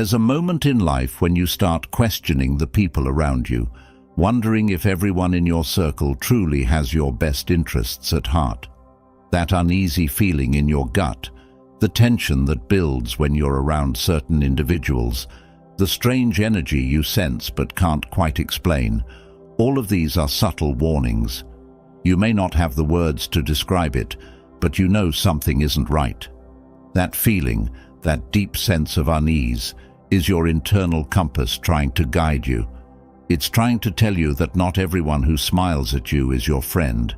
There's a moment in life when you start questioning the people around you, wondering if everyone in your circle truly has your best interests at heart. That uneasy feeling in your gut, the tension that builds when you're around certain individuals, the strange energy you sense but can't quite explain, all of these are subtle warnings. You may not have the words to describe it, but you know something isn't right. That feeling, that deep sense of unease, is your internal compass trying to guide you. It's trying to tell you that not everyone who smiles at you is your friend,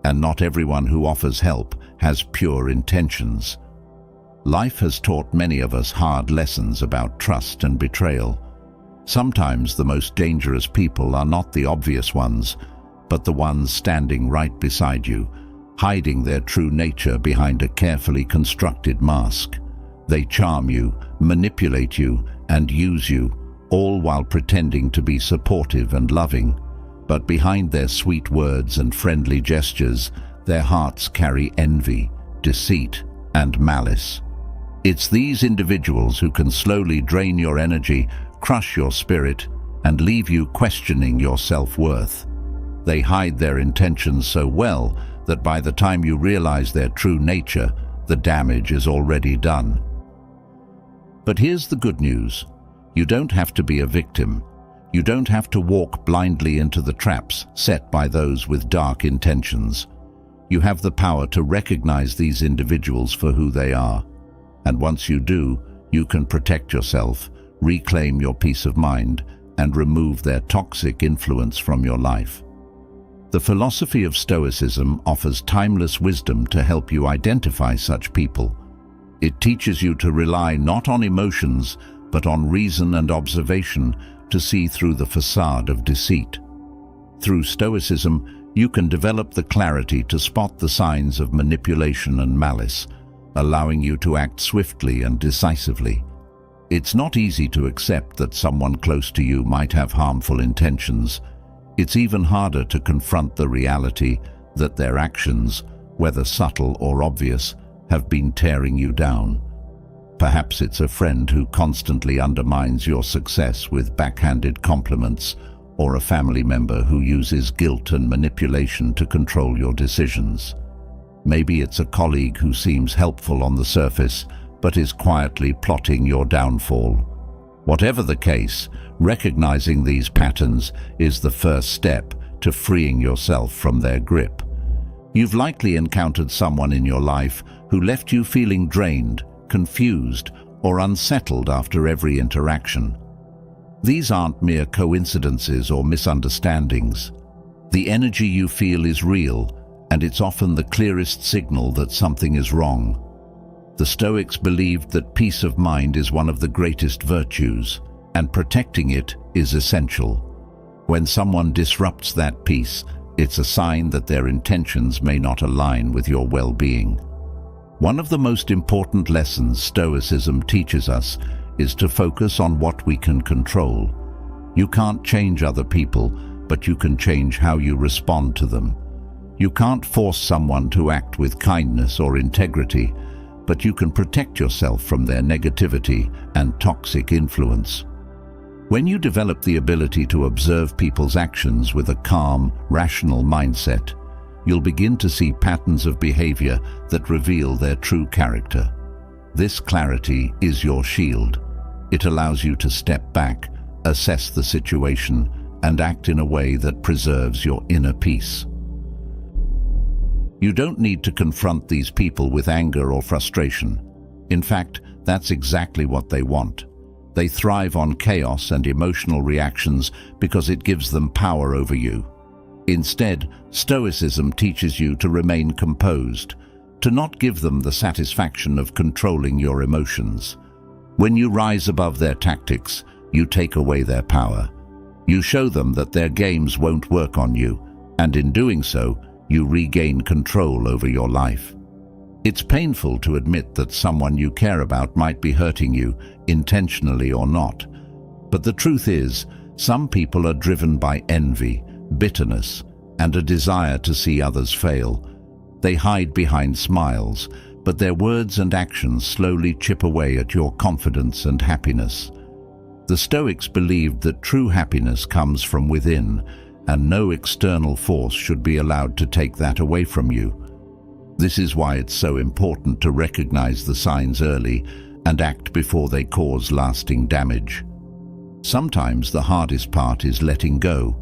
and not everyone who offers help has pure intentions. Life has taught many of us hard lessons about trust and betrayal. Sometimes the most dangerous people are not the obvious ones, but the ones standing right beside you, hiding their true nature behind a carefully constructed mask. They charm you, manipulate you, and use you, all while pretending to be supportive and loving. But behind their sweet words and friendly gestures, their hearts carry envy, deceit, and malice. It's these individuals who can slowly drain your energy, crush your spirit, and leave you questioning your self-worth. They hide their intentions so well that by the time you realize their true nature, the damage is already done. But here's the good news. You don't have to be a victim. You don't have to walk blindly into the traps set by those with dark intentions. You have the power to recognize these individuals for who they are. And once you do, you can protect yourself, reclaim your peace of mind, and remove their toxic influence from your life. The philosophy of Stoicism offers timeless wisdom to help you identify such people. It teaches you to rely not on emotions, but on reason and observation to see through the facade of deceit. Through Stoicism, you can develop the clarity to spot the signs of manipulation and malice, allowing you to act swiftly and decisively. It's not easy to accept that someone close to you might have harmful intentions. It's even harder to confront the reality that their actions, whether subtle or obvious, have been tearing you down. Perhaps it's a friend who constantly undermines your success with backhanded compliments, or a family member who uses guilt and manipulation to control your decisions. Maybe it's a colleague who seems helpful on the surface, but is quietly plotting your downfall. Whatever the case, recognizing these patterns is the first step to freeing yourself from their grip. You've likely encountered someone in your life who left you feeling drained, confused, or unsettled after every interaction. These aren't mere coincidences or misunderstandings. The energy you feel is real, and it's often the clearest signal that something is wrong. The Stoics believed that peace of mind is one of the greatest virtues, and protecting it is essential. When someone disrupts that peace, it's a sign that their intentions may not align with your well-being. One of the most important lessons Stoicism teaches us is to focus on what we can control. You can't change other people, but you can change how you respond to them. You can't force someone to act with kindness or integrity, but you can protect yourself from their negativity and toxic influence. When you develop the ability to observe people's actions with a calm, rational mindset, you'll begin to see patterns of behavior that reveal their true character. This clarity is your shield. It allows you to step back, assess the situation, and act in a way that preserves your inner peace. You don't need to confront these people with anger or frustration. In fact, that's exactly what they want. They thrive on chaos and emotional reactions because it gives them power over you. Instead, Stoicism teaches you to remain composed, to not give them the satisfaction of controlling your emotions. When you rise above their tactics, you take away their power. You show them that their games won't work on you, and in doing so, you regain control over your life. It's painful to admit that someone you care about might be hurting you, intentionally or not. But the truth is, some people are driven by envy, bitterness, and a desire to see others fail. They hide behind smiles, but their words and actions slowly chip away at your confidence and happiness. The Stoics believed that true happiness comes from within, and no external force should be allowed to take that away from you. This is why it's so important to recognize the signs early and act before they cause lasting damage. Sometimes the hardest part is letting go.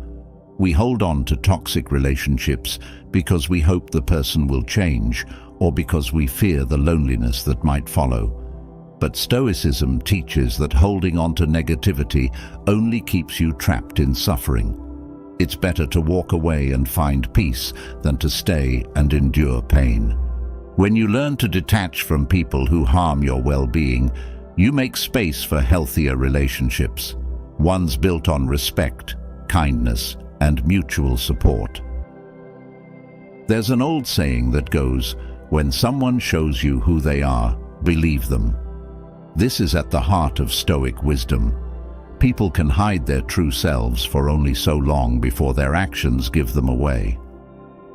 We hold on to toxic relationships because we hope the person will change, or because we fear the loneliness that might follow. But Stoicism teaches that holding on to negativity only keeps you trapped in suffering. It's better to walk away and find peace than to stay and endure pain. When you learn to detach from people who harm your well-being, you make space for healthier relationships, ones built on respect, kindness, and mutual support. There's an old saying that goes, "When someone shows you who they are, believe them." This is at the heart of Stoic wisdom. People can hide their true selves for only so long before their actions give them away.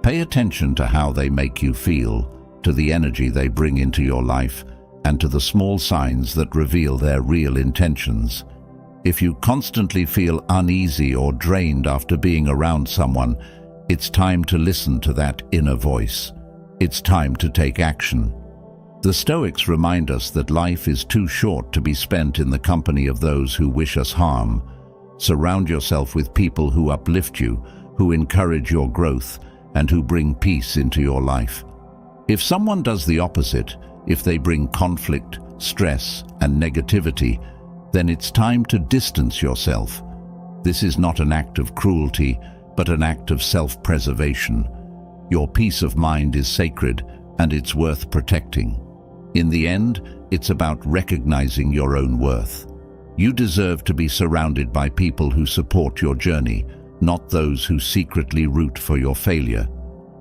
Pay attention to how they make you feel, to the energy they bring into your life, and to the small signs that reveal their real intentions. If you constantly feel uneasy or drained after being around someone, it's time to listen to that inner voice. It's time to take action. The Stoics remind us that life is too short to be spent in the company of those who wish us harm. Surround yourself with people who uplift you, who encourage your growth, and who bring peace into your life. If someone does the opposite, if they bring conflict, stress, and negativity, then it's time to distance yourself. This is not an act of cruelty, but an act of self-preservation. Your peace of mind is sacred, and it's worth protecting. In the end, it's about recognizing your own worth. You deserve to be surrounded by people who support your journey, not those who secretly root for your failure.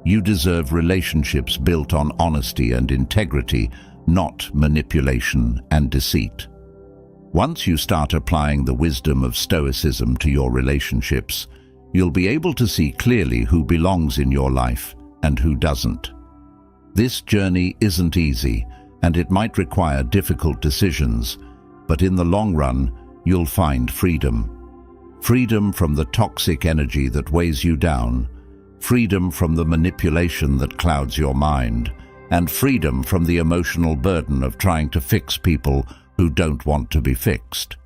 You deserve relationships built on honesty and integrity, not manipulation and deceit. Once you start applying the wisdom of Stoicism to your relationships, you'll be able to see clearly who belongs in your life and who doesn't. This journey isn't easy, and it might require difficult decisions, but in the long run, you'll find freedom. Freedom from the toxic energy that weighs you down, freedom from the manipulation that clouds your mind, and freedom from the emotional burden of trying to fix people who don't want to be fixed.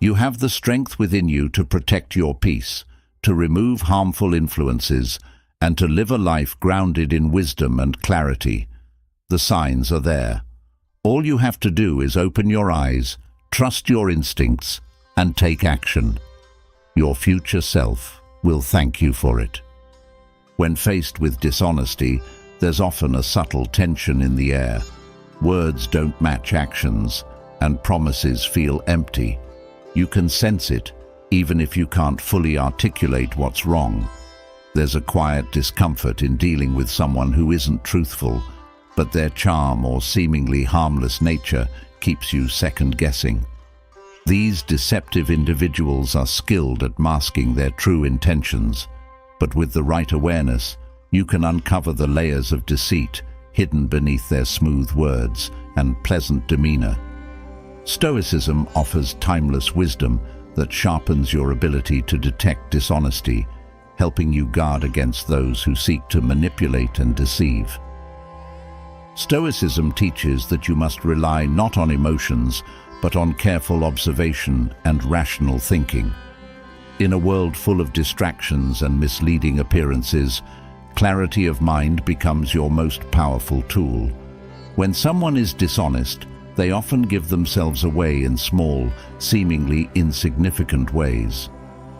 You have the strength within you to protect your peace, to remove harmful influences, and to live a life grounded in wisdom and clarity. The signs are there. All you have to do is open your eyes, trust your instincts, and take action. Your future self will thank you for it. When faced with dishonesty, there's often a subtle tension in the air. Words don't match actions, and promises feel empty. You can sense it, even if you can't fully articulate what's wrong. There's a quiet discomfort in dealing with someone who isn't truthful, but their charm or seemingly harmless nature keeps you second-guessing. These deceptive individuals are skilled at masking their true intentions, but with the right awareness, you can uncover the layers of deceit hidden beneath their smooth words and pleasant demeanor. Stoicism offers timeless wisdom that sharpens your ability to detect dishonesty, helping you guard against those who seek to manipulate and deceive. Stoicism teaches that you must rely not on emotions, but on careful observation and rational thinking. In a world full of distractions and misleading appearances, clarity of mind becomes your most powerful tool. When someone is dishonest, they often give themselves away in small, seemingly insignificant ways.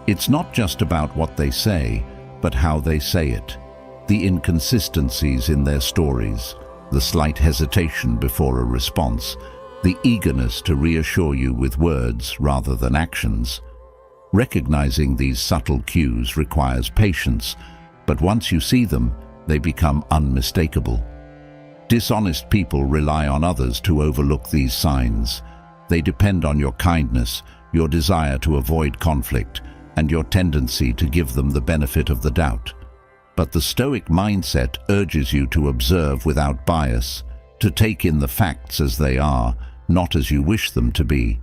It's not just about what they say, but how they say it. The inconsistencies in their stories, the slight hesitation before a response, the eagerness to reassure you with words rather than actions. Recognizing these subtle cues requires patience, but once you see them, they become unmistakable. Dishonest people rely on others to overlook these signs. They depend on your kindness, your desire to avoid conflict, and your tendency to give them the benefit of the doubt. But the Stoic mindset urges you to observe without bias, to take in the facts as they are, not as you wish them to be.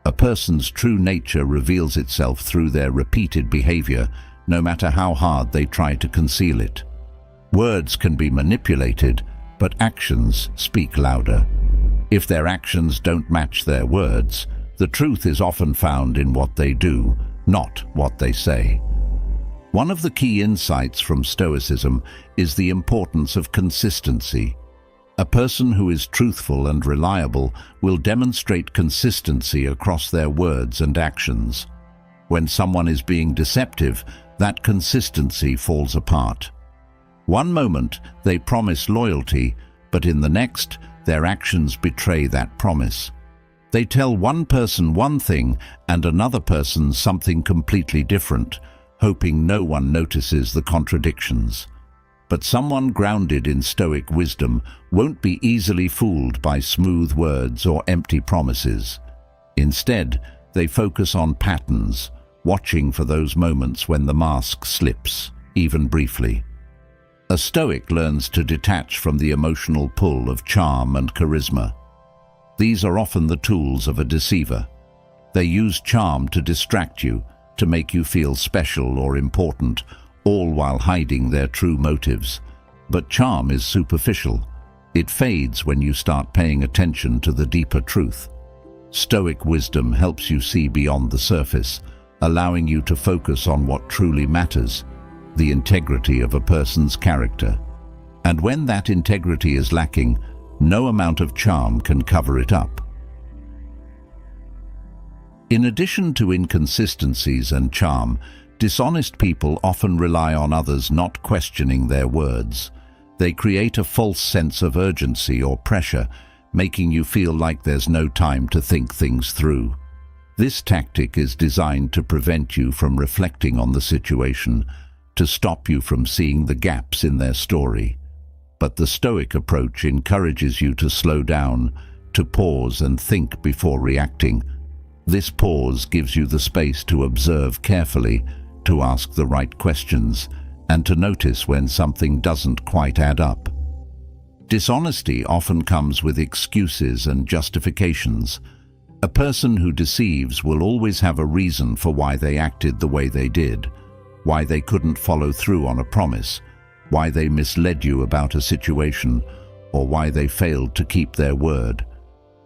A person's true nature reveals itself through their repeated behavior, no matter how hard they try to conceal it. Words can be manipulated, but actions speak louder. If their actions don't match their words, the truth is often found in what they do, not what they say. One of the key insights from Stoicism is the importance of consistency. A person who is truthful and reliable will demonstrate consistency across their words and actions. When someone is being deceptive, that consistency falls apart. One moment they promise loyalty, but in the next, their actions betray that promise. They tell one person one thing and another person something completely different, hoping no one notices the contradictions. But someone grounded in Stoic wisdom won't be easily fooled by smooth words or empty promises. Instead, they focus on patterns, watching for those moments when the mask slips, even briefly. A Stoic learns to detach from the emotional pull of charm and charisma. These are often the tools of a deceiver. They use charm to distract you, to make you feel special or important, all while hiding their true motives. But charm is superficial. It fades when you start paying attention to the deeper truth. Stoic wisdom helps you see beyond the surface, allowing you to focus on what truly matters, the integrity of a person's character. And when that integrity is lacking, no amount of charm can cover it up. In addition to inconsistencies and charm, dishonest people often rely on others not questioning their words. They create a false sense of urgency or pressure, making you feel like there's no time to think things through. This tactic is designed to prevent you from reflecting on the situation, to stop you from seeing the gaps in their story. But the Stoic approach encourages you to slow down, to pause and think before reacting. This pause gives you the space to observe carefully, to ask the right questions, and to notice when something doesn't quite add up. Dishonesty often comes with excuses and justifications. A person who deceives will always have a reason for why they acted the way they did, why they couldn't follow through on a promise, why they misled you about a situation, or why they failed to keep their word.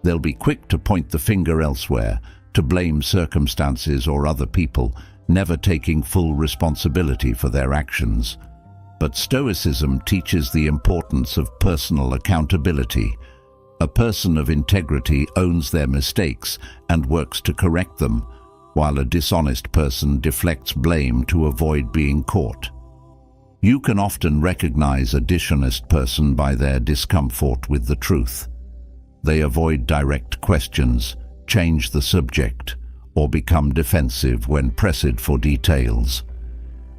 They'll be quick to point the finger elsewhere, to blame circumstances or other people, never taking full responsibility for their actions. But Stoicism teaches the importance of personal accountability. A person of integrity owns their mistakes and works to correct them, while a dishonest person deflects blame to avoid being caught. You can often recognize a dishonest person by their discomfort with the truth. They avoid direct questions, change the subject, or become defensive when pressed for details.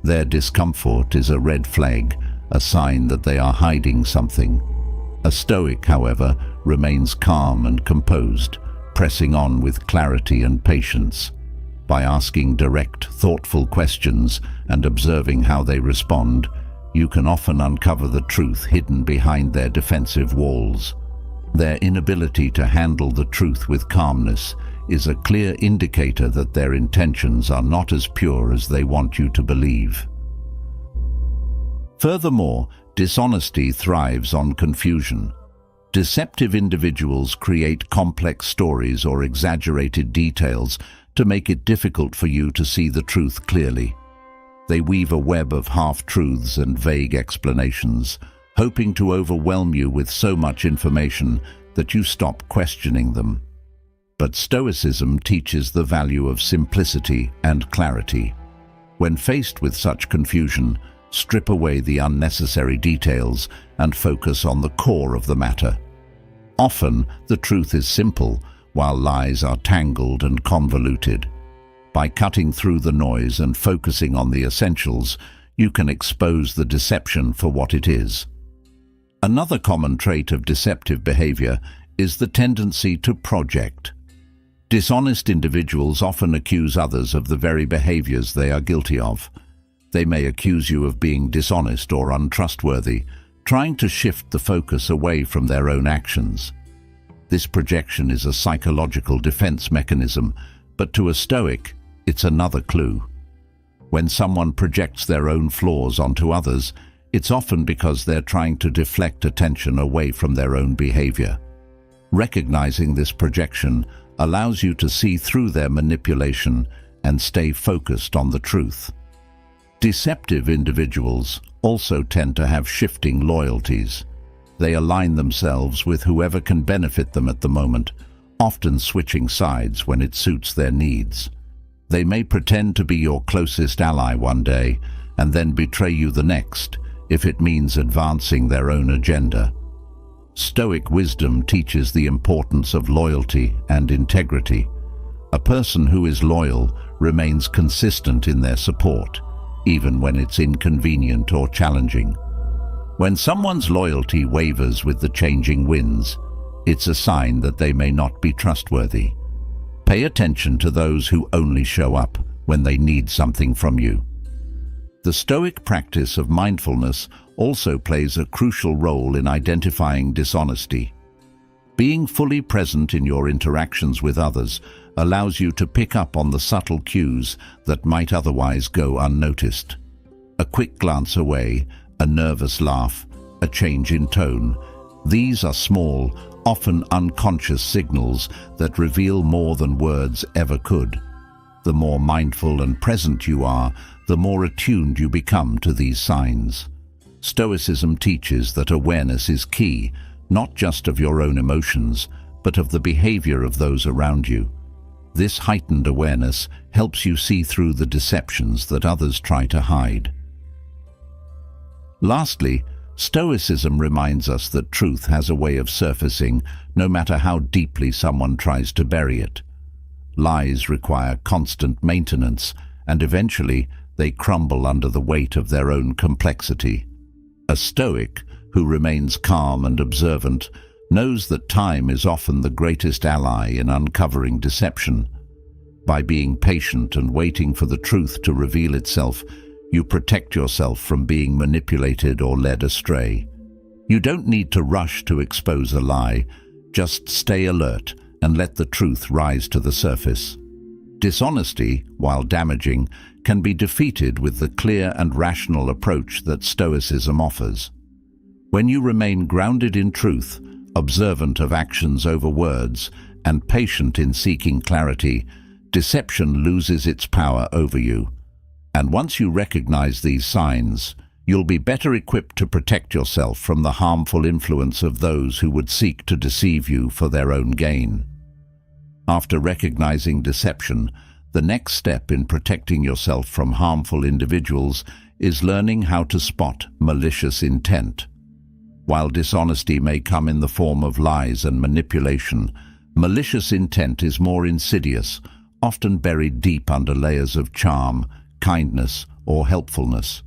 Their discomfort is a red flag, a sign that they are hiding something. A Stoic, however, remains calm and composed, pressing on with clarity and patience. By asking direct, thoughtful questions and observing how they respond, you can often uncover the truth hidden behind their defensive walls. Their inability to handle the truth with calmness is a clear indicator that their intentions are not as pure as they want you to believe. Furthermore, dishonesty thrives on confusion. Deceptive individuals create complex stories or exaggerated details to make it difficult for you to see the truth clearly. They weave a web of half-truths and vague explanations, hoping to overwhelm you with so much information that you stop questioning them. But Stoicism teaches the value of simplicity and clarity. When faced with such confusion, strip away the unnecessary details and focus on the core of the matter. Often, the truth is simple, while lies are tangled and convoluted. By cutting through the noise and focusing on the essentials, you can expose the deception for what it is. Another common trait of deceptive behavior is the tendency to project. Dishonest individuals often accuse others of the very behaviors they are guilty of. They may accuse you of being dishonest or untrustworthy, trying to shift the focus away from their own actions. This projection is a psychological defense mechanism, but to a Stoic, it's another clue. When someone projects their own flaws onto others, it's often because they're trying to deflect attention away from their own behavior. Recognizing this projection allows you to see through their manipulation and stay focused on the truth. Deceptive individuals also tend to have shifting loyalties. They align themselves with whoever can benefit them at the moment, often switching sides when it suits their needs. They may pretend to be your closest ally one day and then betray you the next, if it means advancing their own agenda. Stoic wisdom teaches the importance of loyalty and integrity. A person who is loyal remains consistent in their support, even when it's inconvenient or challenging. When someone's loyalty wavers with the changing winds, it's a sign that they may not be trustworthy. Pay attention to those who only show up when they need something from you. The Stoic practice of mindfulness also plays a crucial role in identifying dishonesty. Being fully present in your interactions with others allows you to pick up on the subtle cues that might otherwise go unnoticed. A quick glance away, a nervous laugh, a change in tone. These are small, often unconscious signals that reveal more than words ever could. The more mindful and present you are, the more attuned you become to these signs. Stoicism teaches that awareness is key, not just of your own emotions, but of the behavior of those around you. This heightened awareness helps you see through the deceptions that others try to hide. Lastly, Stoicism reminds us that truth has a way of surfacing, no matter how deeply someone tries to bury it. Lies require constant maintenance, and eventually they crumble under the weight of their own complexity. A Stoic, who remains calm and observant, knows that time is often the greatest ally in uncovering deception. By being patient and waiting for the truth to reveal itself, you protect yourself from being manipulated or led astray. You don't need to rush to expose a lie, just stay alert and let the truth rise to the surface. Dishonesty, while damaging, can be defeated with the clear and rational approach that Stoicism offers. When you remain grounded in truth, observant of actions over words, and patient in seeking clarity, deception loses its power over you. And once you recognize these signs, you'll be better equipped to protect yourself from the harmful influence of those who would seek to deceive you for their own gain. After recognizing deception, the next step in protecting yourself from harmful individuals is learning how to spot malicious intent. While dishonesty may come in the form of lies and manipulation, malicious intent is more insidious, often buried deep under layers of charm, kindness, or helpfulness.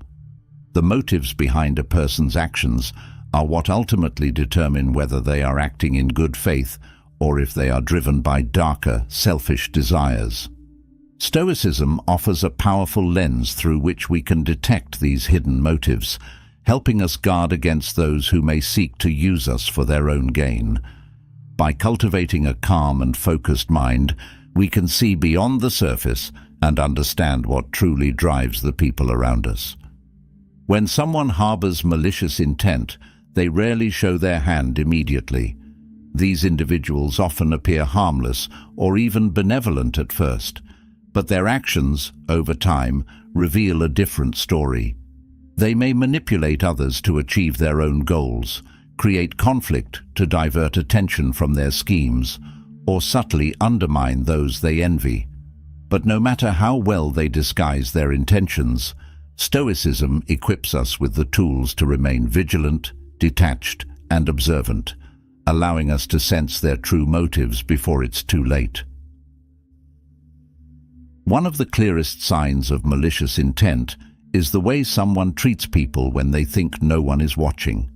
The motives behind a person's actions are what ultimately determine whether they are acting in good faith or if they are driven by darker, selfish desires. Stoicism offers a powerful lens through which we can detect these hidden motives, helping us guard against those who may seek to use us for their own gain. By cultivating a calm and focused mind, we can see beyond the surface and understand what truly drives the people around us. When someone harbors malicious intent, they rarely show their hand immediately. These individuals often appear harmless or even benevolent at first, but their actions, over time, reveal a different story. They may manipulate others to achieve their own goals, create conflict to divert attention from their schemes, or subtly undermine those they envy. But no matter how well they disguise their intentions, Stoicism equips us with the tools to remain vigilant, detached, and observant, allowing us to sense their true motives before it's too late. One of the clearest signs of malicious intent is the way someone treats people when they think no one is watching.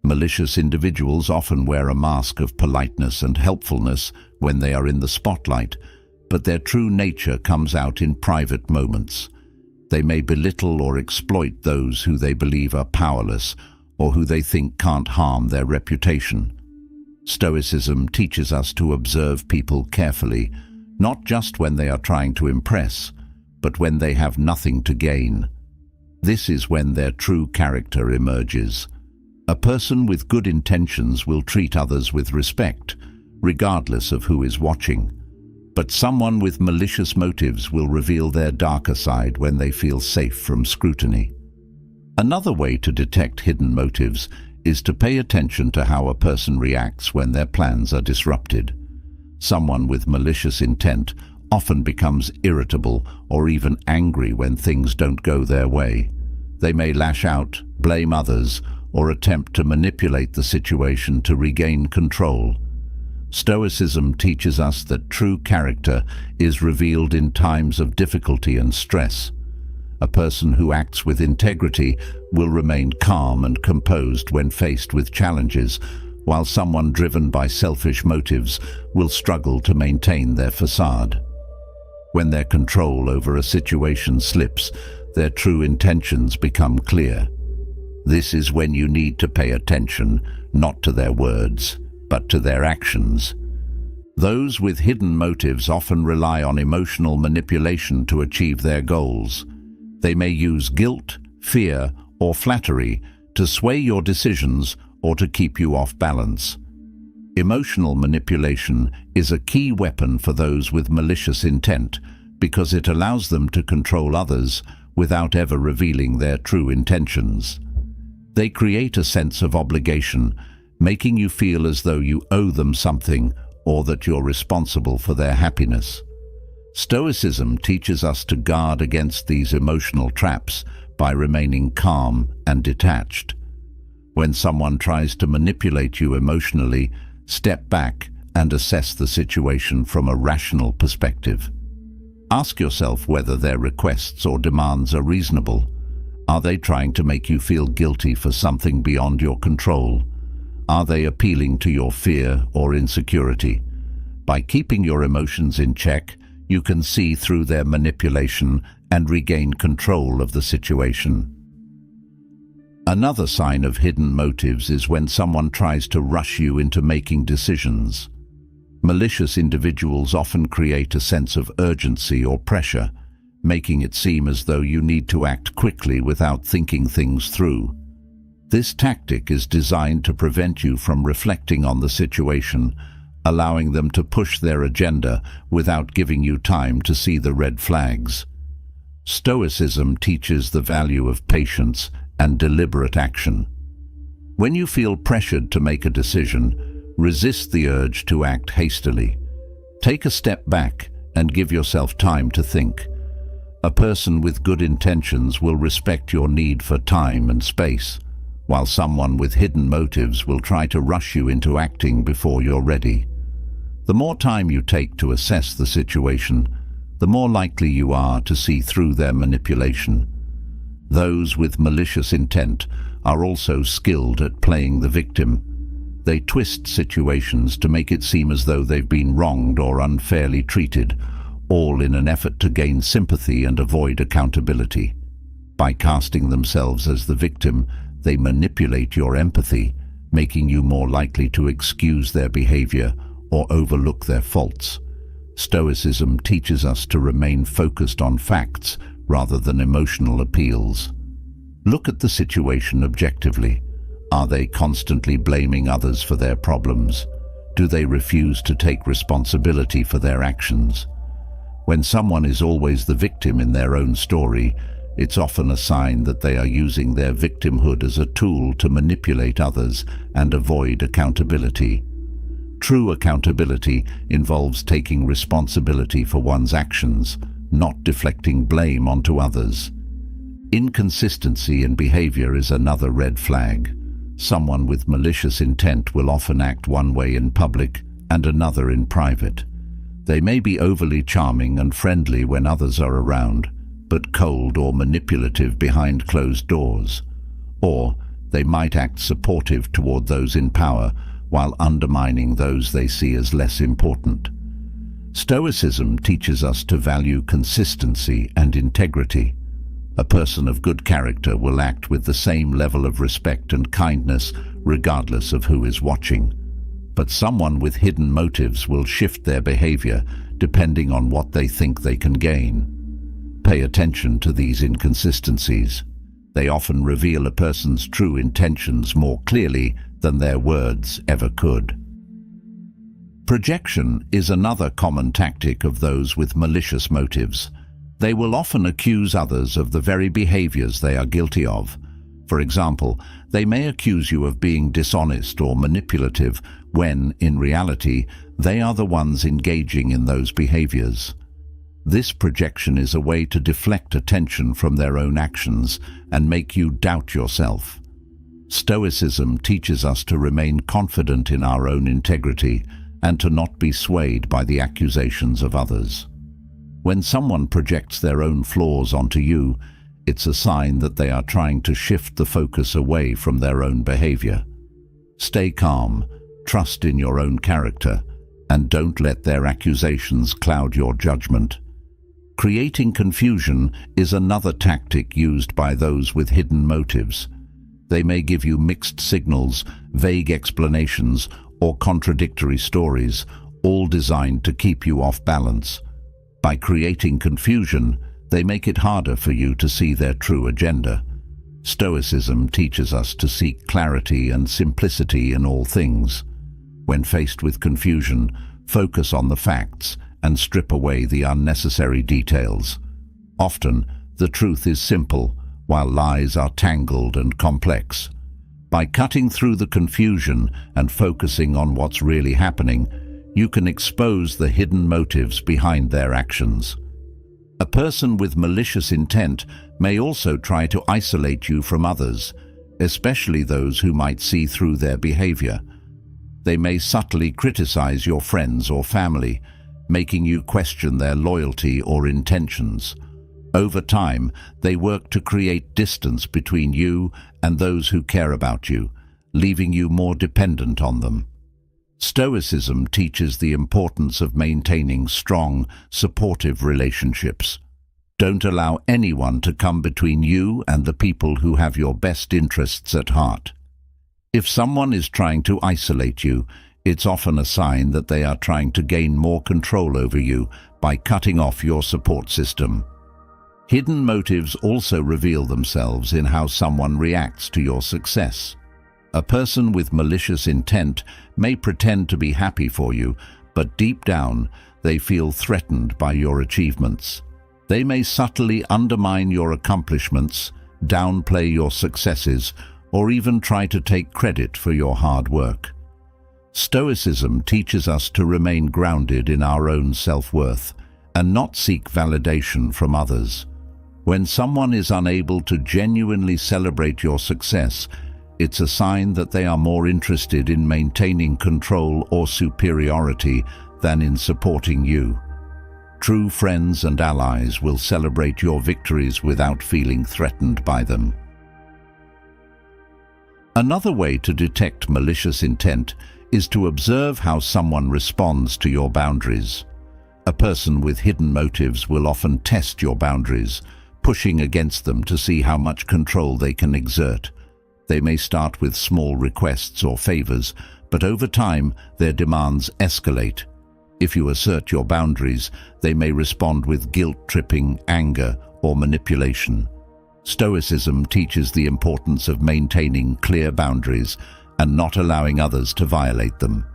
Malicious individuals often wear a mask of politeness and helpfulness when they are in the spotlight, but their true nature comes out in private moments. They may belittle or exploit those who they believe are powerless or who they think can't harm their reputation. Stoicism teaches us to observe people carefully, not just when they are trying to impress, but when they have nothing to gain. This is when their true character emerges. A person with good intentions will treat others with respect, regardless of who is watching. But someone with malicious motives will reveal their darker side when they feel safe from scrutiny. Another way to detect hidden motives is to pay attention to how a person reacts when their plans are disrupted. Someone with malicious intent often becomes irritable or even angry when things don't go their way. They may lash out, blame others, or attempt to manipulate the situation to regain control. Stoicism teaches us that true character is revealed in times of difficulty and stress. A person who acts with integrity will remain calm and composed when faced with challenges, while someone driven by selfish motives will struggle to maintain their facade. When their control over a situation slips, their true intentions become clear. This is when you need to pay attention, not to their words, but to their actions. Those with hidden motives often rely on emotional manipulation to achieve their goals. They may use guilt, fear, or flattery to sway your decisions or to keep you off balance. Emotional manipulation is a key weapon for those with malicious intent because it allows them to control others without ever revealing their true intentions. They create a sense of obligation, making you feel as though you owe them something or that you're responsible for their happiness. Stoicism teaches us to guard against these emotional traps by remaining calm and detached. When someone tries to manipulate you emotionally, step back and assess the situation from a rational perspective. Ask yourself whether their requests or demands are reasonable. Are they trying to make you feel guilty for something beyond your control? Are they appealing to your fear or insecurity? By keeping your emotions in check, you can see through their manipulation and regain control of the situation. Another sign of hidden motives is when someone tries to rush you into making decisions. Malicious individuals often create a sense of urgency or pressure, making it seem as though you need to act quickly without thinking things through. This tactic is designed to prevent you from reflecting on the situation, allowing them to push their agenda without giving you time to see the red flags. Stoicism teaches the value of patience and deliberate action. When you feel pressured to make a decision, resist the urge to act hastily. Take a step back and give yourself time to think. A person with good intentions will respect your need for time and space, while someone with hidden motives will try to rush you into acting before you're ready. The more time you take to assess the situation, the more likely you are to see through their manipulation. Those with malicious intent are also skilled at playing the victim. They twist situations to make it seem as though they've been wronged or unfairly treated, all in an effort to gain sympathy and avoid accountability. By casting themselves as the victim, they manipulate your empathy, making you more likely to excuse their behavior or overlook their faults. Stoicism teaches us to remain focused on facts rather than emotional appeals. Look at the situation objectively. Are they constantly blaming others for their problems? Do they refuse to take responsibility for their actions? When someone is always the victim in their own story, it's often a sign that they are using their victimhood as a tool to manipulate others and avoid accountability. True accountability involves taking responsibility for one's actions, not deflecting blame onto others. Inconsistency in behavior is another red flag. Someone with malicious intent will often act one way in public and another in private. They may be overly charming and friendly when others are around, but cold or manipulative behind closed doors. Or they might act supportive toward those in power while undermining those they see as less important. Stoicism teaches us to value consistency and integrity. A person of good character will act with the same level of respect and kindness regardless of who is watching. but someone with hidden motives will shift their behavior depending on what they think they can gain. Pay attention to these inconsistencies. They often reveal a person's true intentions more clearly than their words ever could. Projection is another common tactic of those with malicious motives. They will often accuse others of the very behaviors they are guilty of. For example, they may accuse you of being dishonest or manipulative when, in reality, they are the ones engaging in those behaviors. This projection is a way to deflect attention from their own actions and make you doubt yourself. Stoicism teaches us to remain confident in our own integrity and to not be swayed by the accusations of others. When someone projects their own flaws onto you, it's a sign that they are trying to shift the focus away from their own behavior. Stay calm, trust in your own character, and don't let their accusations cloud your judgment. Creating confusion is another tactic used by those with hidden motives. They may give you mixed signals, vague explanations, or contradictory stories, all designed to keep you off balance. By creating confusion, they make it harder for you to see their true agenda. Stoicism teaches us to seek clarity and simplicity in all things. When faced with confusion, focus on the facts and strip away the unnecessary details. Often, the truth is simple, while lies are tangled and complex. By cutting through the confusion and focusing on what's really happening, you can expose the hidden motives behind their actions. A person with malicious intent may also try to isolate you from others, especially those who might see through their behavior. They may subtly criticize your friends or family, making you question their loyalty or intentions. Over time, they work to create distance between you and those who care about you, leaving you more dependent on them. Stoicism teaches the importance of maintaining strong, supportive relationships. Don't allow anyone to come between you and the people who have your best interests at heart. If someone is trying to isolate you, it's often a sign that they are trying to gain more control over you by cutting off your support system. Hidden motives also reveal themselves in how someone reacts to your success. A person with malicious intent may pretend to be happy for you, but deep down, they feel threatened by your achievements. They may subtly undermine your accomplishments, downplay your successes, or even try to take credit for your hard work. Stoicism teaches us to remain grounded in our own self-worth and not seek validation from others. When someone is unable to genuinely celebrate your success, it's a sign that they are more interested in maintaining control or superiority than in supporting you. True friends and allies will celebrate your victories without feeling threatened by them. Another way to detect malicious intent is to observe how someone responds to your boundaries. A person with hidden motives will often test your boundaries, pushing against them to see how much control they can exert. They may start with small requests or favors, but over time their demands escalate. If you assert your boundaries, they may respond with guilt-tripping, anger, or manipulation. Stoicism teaches the importance of maintaining clear boundaries and not allowing others to violate them.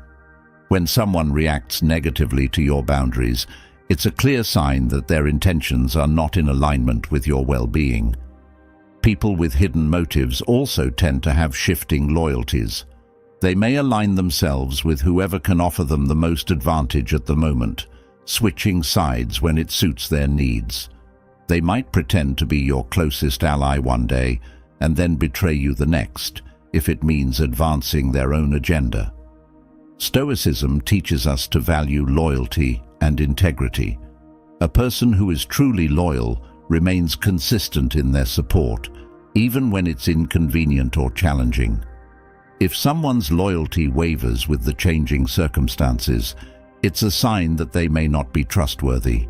When someone reacts negatively to your boundaries, it's a clear sign that their intentions are not in alignment with your well-being. People with hidden motives also tend to have shifting loyalties. They may align themselves with whoever can offer them the most advantage at the moment, switching sides when it suits their needs. They might pretend to be your closest ally one day and then betray you the next, if it means advancing their own agenda. Stoicism teaches us to value loyalty and integrity. A person who is truly loyal remains consistent in their support, even when it's inconvenient or challenging. If someone's loyalty wavers with the changing circumstances, it's a sign that they may not be trustworthy.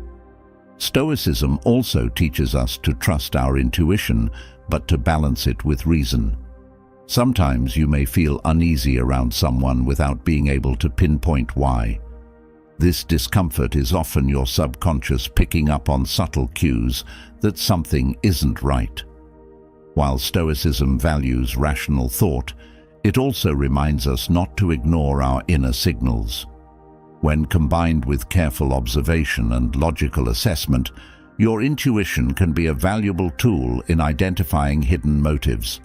Stoicism also teaches us to trust our intuition, but to balance it with reason. Sometimes you may feel uneasy around someone without being able to pinpoint why. This discomfort is often your subconscious picking up on subtle cues that something isn't right. While Stoicism values rational thought, it also reminds us not to ignore our inner signals. When combined with careful observation and logical assessment, your intuition can be a valuable tool in identifying hidden motives.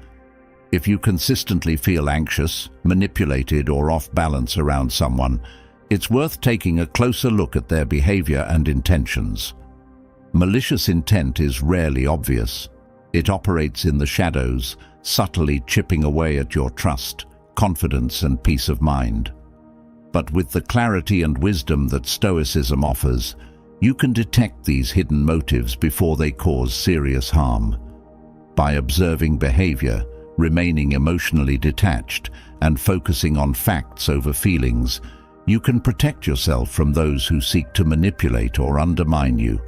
If you consistently feel anxious, manipulated, or off balance around someone, it's worth taking a closer look at their behavior and intentions. Malicious intent is rarely obvious. It operates in the shadows, subtly chipping away at your trust, confidence, and peace of mind. But with the clarity and wisdom that Stoicism offers, you can detect these hidden motives before they cause serious harm. By observing behavior, remaining emotionally detached, and focusing on facts over feelings, you can protect yourself from those who seek to manipulate or undermine you.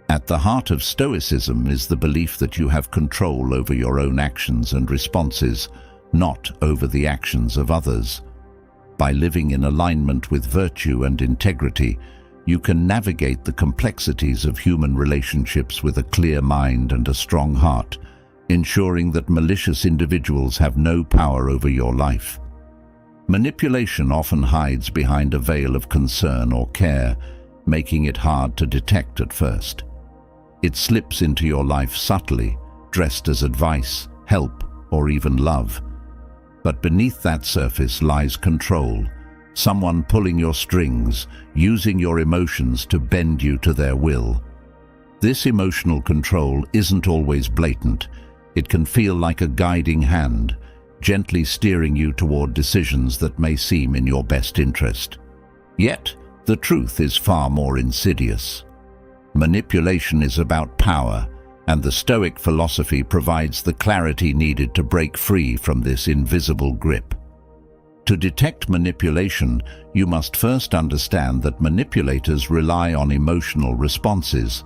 At the heart of Stoicism is the belief that you have control over your own actions and responses, not over the actions of others. By living in alignment with virtue and integrity, you can navigate the complexities of human relationships with a clear mind and a strong heart, ensuring that malicious individuals have no power over your life. Manipulation often hides behind a veil of concern or care, making it hard to detect at first. It slips into your life subtly, dressed as advice, help, or even love. But beneath that surface lies control, someone pulling your strings, using your emotions to bend you to their will. This emotional control isn't always blatant. It can feel like a guiding hand, gently steering you toward decisions that may seem in your best interest. Yet, the truth is far more insidious. Manipulation is about power, and the Stoic philosophy provides the clarity needed to break free from this invisible grip. To detect manipulation, you must first understand that manipulators rely on emotional responses.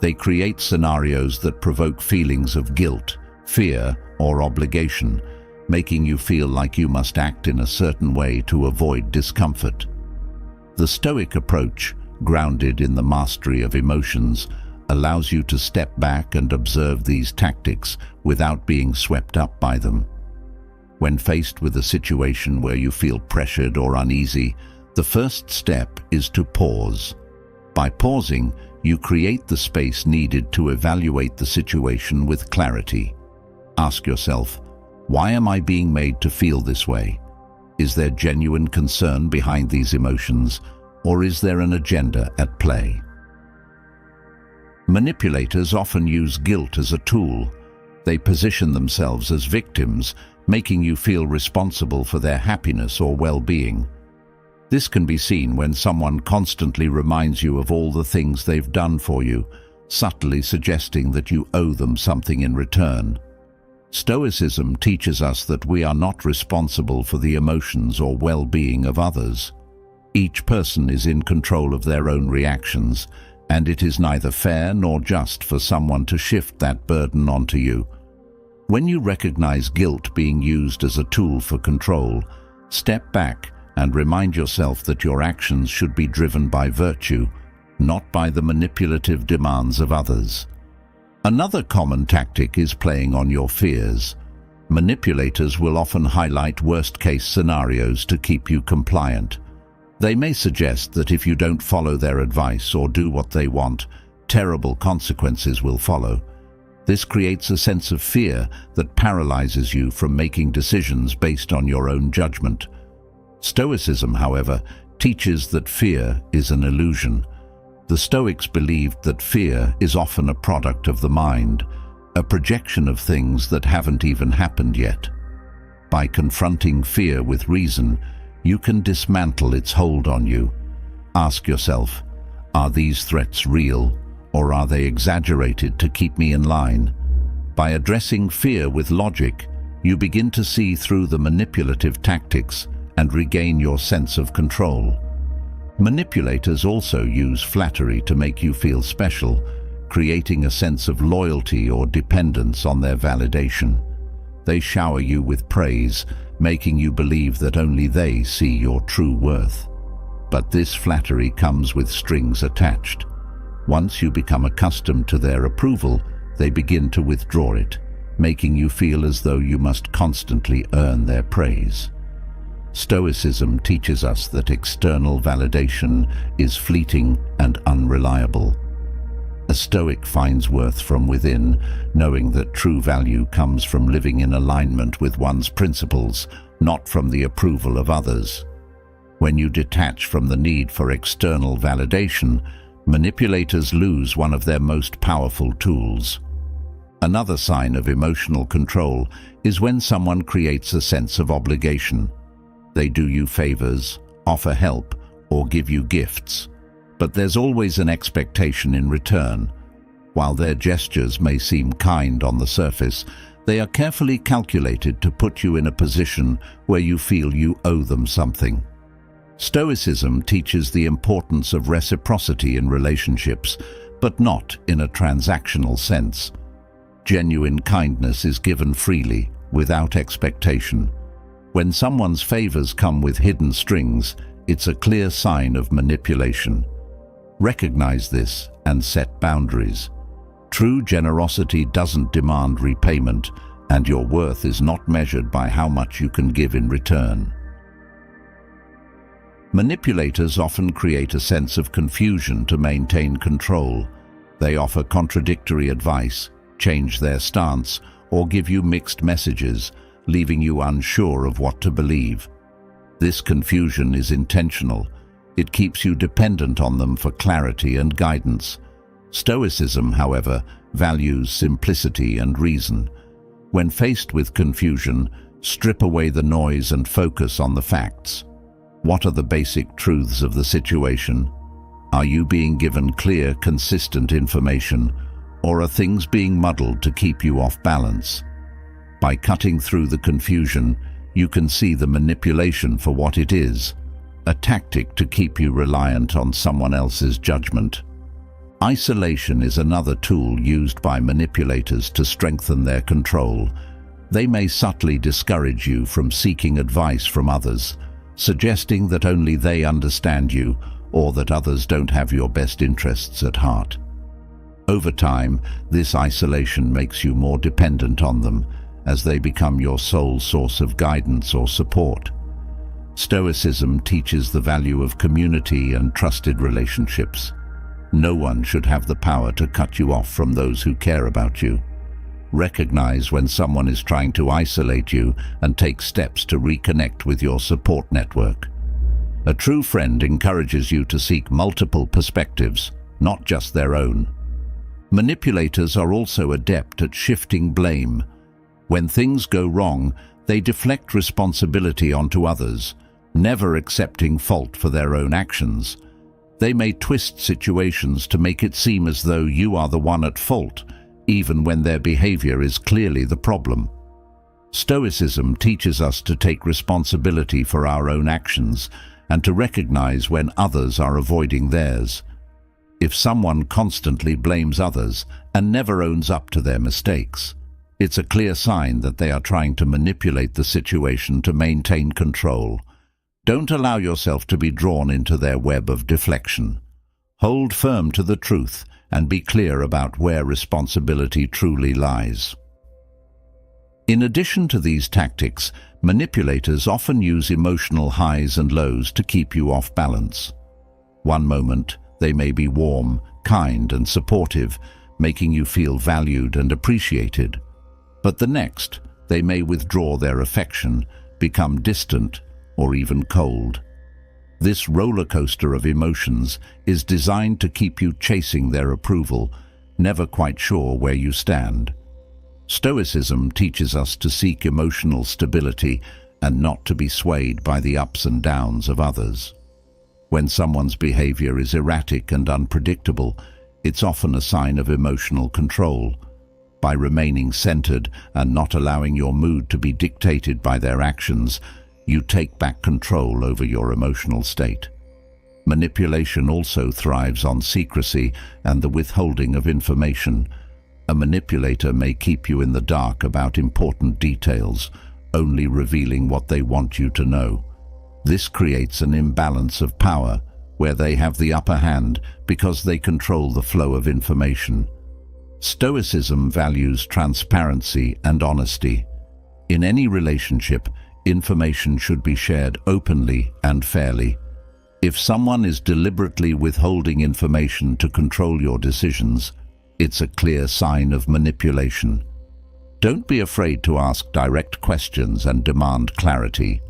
They create scenarios that provoke feelings of guilt, fear, or obligation, making you feel like you must act in a certain way to avoid discomfort. The Stoic approach, grounded in the mastery of emotions, allows you to step back and observe these tactics without being swept up by them. When faced with a situation where you feel pressured or uneasy, the first step is to pause. By pausing, you create the space needed to evaluate the situation with clarity. Ask yourself, why am I being made to feel this way? Is there genuine concern behind these emotions, or is there an agenda at play? Manipulators often use guilt as a tool. They position themselves as victims, making you feel responsible for their happiness or well-being. This can be seen when someone constantly reminds you of all the things they've done for you, subtly suggesting that you owe them something in return. Stoicism teaches us that we are not responsible for the emotions or well-being of others. Each person is in control of their own reactions, and it is neither fair nor just for someone to shift that burden onto you. When you recognize guilt being used as a tool for control, step back and remind yourself that your actions should be driven by virtue, not by the manipulative demands of others. Another common tactic is playing on your fears. Manipulators will often highlight worst-case scenarios to keep you compliant. They may suggest that if you don't follow their advice or do what they want, terrible consequences will follow. This creates a sense of fear that paralyzes you from making decisions based on your own judgment. Stoicism, however, teaches that fear is an illusion. The Stoics believed that fear is often a product of the mind, a projection of things that haven't even happened yet. By confronting fear with reason, you can dismantle its hold on you. Ask yourself, are these threats real, or are they exaggerated to keep me in line? By addressing fear with logic, you begin to see through the manipulative tactics and regain your sense of control. Manipulators also use flattery to make you feel special, creating a sense of loyalty or dependence on their validation. They shower you with praise, making you believe that only they see your true worth. But this flattery comes with strings attached. Once you become accustomed to their approval, they begin to withdraw it, making you feel as though you must constantly earn their praise. Stoicism teaches us that external validation is fleeting and unreliable. A Stoic finds worth from within, knowing that true value comes from living in alignment with one's principles, not from the approval of others. When you detach from the need for external validation, manipulators lose one of their most powerful tools. Another sign of emotional control is when someone creates a sense of obligation. They do you favors, offer help, or give you gifts. But there's always an expectation in return. While their gestures may seem kind on the surface, they are carefully calculated to put you in a position where you feel you owe them something. Stoicism teaches the importance of reciprocity in relationships, but not in a transactional sense. Genuine kindness is given freely, without expectation. When someone's favors come with hidden strings, it's a clear sign of manipulation. Recognize this and set boundaries. True generosity doesn't demand repayment, and your worth is not measured by how much you can give in return. Manipulators often create a sense of confusion to maintain control. They offer contradictory advice, change their stance, or give you mixed messages, leaving you unsure of what to believe. This confusion is intentional. It keeps you dependent on them for clarity and guidance. Stoicism, however, values simplicity and reason. When faced with confusion, strip away the noise and focus on the facts. What are the basic truths of the situation? Are you being given clear, consistent information, or are things being muddled to keep you off balance? By cutting through the confusion, you can see the manipulation for what it is, a tactic to keep you reliant on someone else's judgment. Isolation is another tool used by manipulators to strengthen their control. They may subtly discourage you from seeking advice from others, suggesting that only they understand you or that others don't have your best interests at heart. Over time, this isolation makes you more dependent on them, as they become your sole source of guidance or support. Stoicism teaches the value of community and trusted relationships. No one should have the power to cut you off from those who care about you. Recognize when someone is trying to isolate you and take steps to reconnect with your support network. A true friend encourages you to seek multiple perspectives, not just their own. Manipulators are also adept at shifting blame. When things go wrong, they deflect responsibility onto others, never accepting fault for their own actions. They may twist situations to make it seem as though you are the one at fault, even when their behavior is clearly the problem. Stoicism teaches us to take responsibility for our own actions and to recognize when others are avoiding theirs. If someone constantly blames others and never owns up to their mistakes, it's a clear sign that they are trying to manipulate the situation to maintain control. Don't allow yourself to be drawn into their web of deflection. Hold firm to the truth and be clear about where responsibility truly lies. In addition to these tactics, manipulators often use emotional highs and lows to keep you off balance. One moment, they may be warm, kind, and supportive, making you feel valued and appreciated. But the next, they may withdraw their affection, become distant, or even cold. This roller coaster of emotions is designed to keep you chasing their approval, never quite sure where you stand. Stoicism teaches us to seek emotional stability and not to be swayed by the ups and downs of others. When someone's behavior is erratic and unpredictable, it's often a sign of emotional control. By remaining centered and not allowing your mood to be dictated by their actions, you take back control over your emotional state. Manipulation also thrives on secrecy and the withholding of information. A manipulator may keep you in the dark about important details, only revealing what they want you to know. This creates an imbalance of power, where they have the upper hand because they control the flow of information. Stoicism values transparency and honesty. In any relationship, information should be shared openly and fairly. If someone is deliberately withholding information to control your decisions, it's a clear sign of manipulation. Don't be afraid to ask direct questions and demand clarity.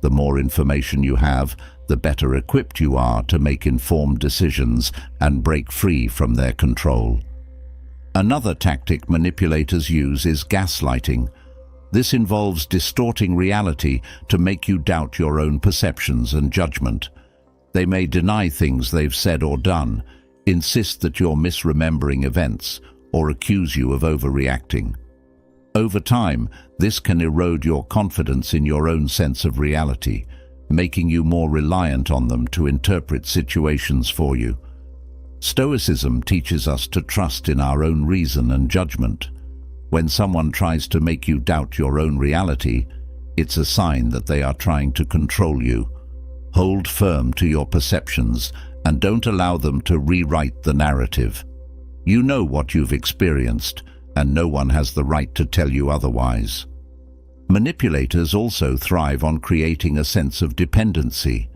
The more information you have, the better equipped you are to make informed decisions and break free from their control. Another tactic manipulators use is gaslighting. This involves distorting reality to make you doubt your own perceptions and judgment. They may deny things they've said or done, insist that you're misremembering events, or accuse you of overreacting. Over time, this can erode your confidence in your own sense of reality, making you more reliant on them to interpret situations for you. Stoicism teaches us to trust in our own reason and judgment. When someone tries to make you doubt your own reality, it's a sign that they are trying to control you. Hold firm to your perceptions and don't allow them to rewrite the narrative. You know what you've experienced, and no one has the right to tell you otherwise. Manipulators also thrive on creating a sense of dependency.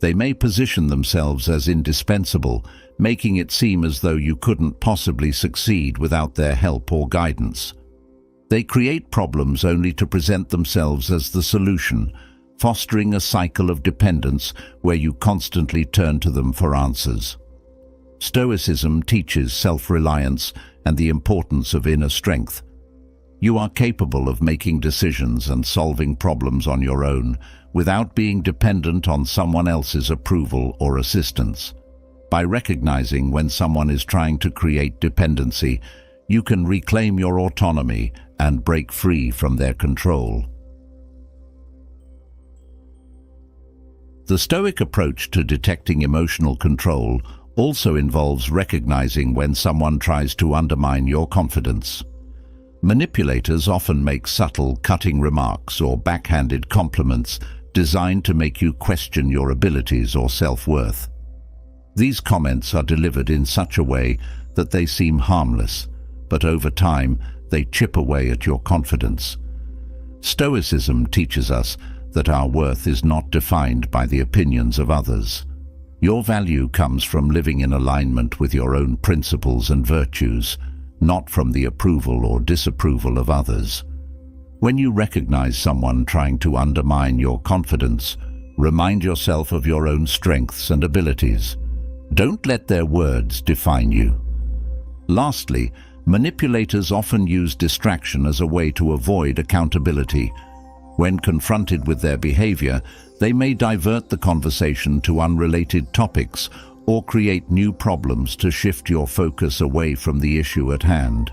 They may position themselves as indispensable, making it seem as though you couldn't possibly succeed without their help or guidance. They create problems only to present themselves as the solution, fostering a cycle of dependence where you constantly turn to them for answers. Stoicism teaches self-reliance and the importance of inner strength. You are capable of making decisions and solving problems on your own without being dependent on someone else's approval or assistance. By recognizing when someone is trying to create dependency, you can reclaim your autonomy and break free from their control. The Stoic approach to detecting emotional control also involves recognizing when someone tries to undermine your confidence. Manipulators often make subtle, cutting remarks or backhanded compliments designed to make you question your abilities or self-worth. These comments are delivered in such a way that they seem harmless, but over time they chip away at your confidence. Stoicism teaches us that our worth is not defined by the opinions of others. Your value comes from living in alignment with your own principles and virtues, not from the approval or disapproval of others. When you recognize someone trying to undermine your confidence, remind yourself of your own strengths and abilities. Don't let their words define you. Lastly, manipulators often use distraction as a way to avoid accountability. When confronted with their behavior, they may divert the conversation to unrelated topics or create new problems to shift your focus away from the issue at hand.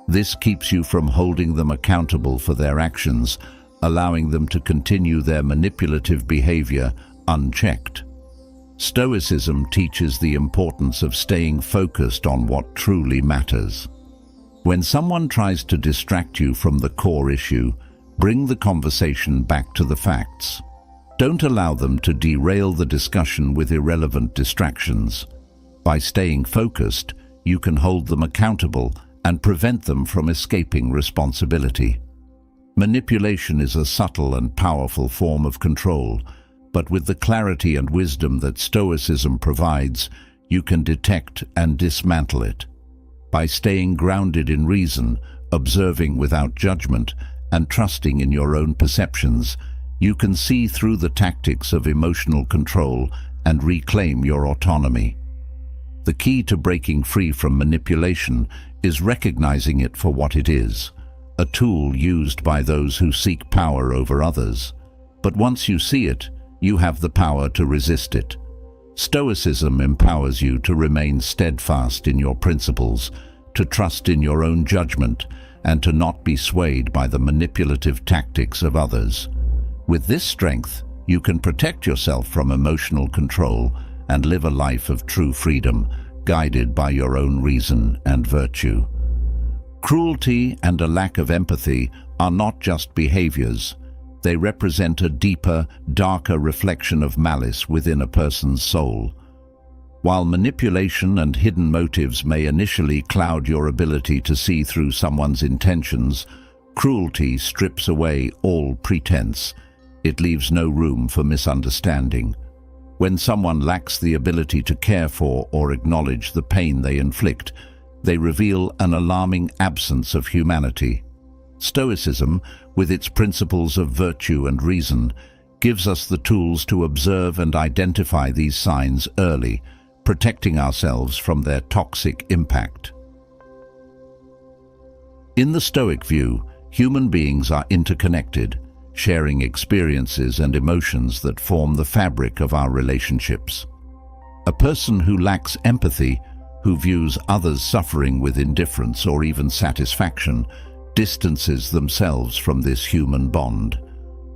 This keeps you from holding them accountable for their actions, allowing them to continue their manipulative behavior unchecked. Stoicism teaches the importance of staying focused on what truly matters. When someone tries to distract you from the core issue, bring the conversation back to the facts. Don't allow them to derail the discussion with irrelevant distractions. By staying focused, you can hold them accountable and prevent them from escaping responsibility. Manipulation is a subtle and powerful form of control, but with the clarity and wisdom that Stoicism provides, you can detect and dismantle it. By staying grounded in reason, observing without judgment, and trusting in your own perceptions, you can see through the tactics of emotional control and reclaim your autonomy. The key to breaking free from manipulation is recognizing it for what it is, a tool used by those who seek power over others. But once you see it, you have the power to resist it. Stoicism empowers you to remain steadfast in your principles, to trust in your own judgment, and to not be swayed by the manipulative tactics of others. With this strength, you can protect yourself from emotional control and live a life of true freedom, guided by your own reason and virtue. Cruelty and a lack of empathy are not just behaviors. They represent a deeper, darker reflection of malice within a person's soul. While manipulation and hidden motives may initially cloud your ability to see through someone's intentions, cruelty strips away all pretense. It leaves no room for misunderstanding. When someone lacks the ability to care for or acknowledge the pain they inflict, they reveal an alarming absence of humanity. Stoicism, with its principles of virtue and reason, gives us the tools to observe and identify these signs early, protecting ourselves from their toxic impact. In the Stoic view, human beings are interconnected, sharing experiences and emotions that form the fabric of our relationships. A person who lacks empathy, who views others' suffering with indifference or even satisfaction, distances themselves from this human bond.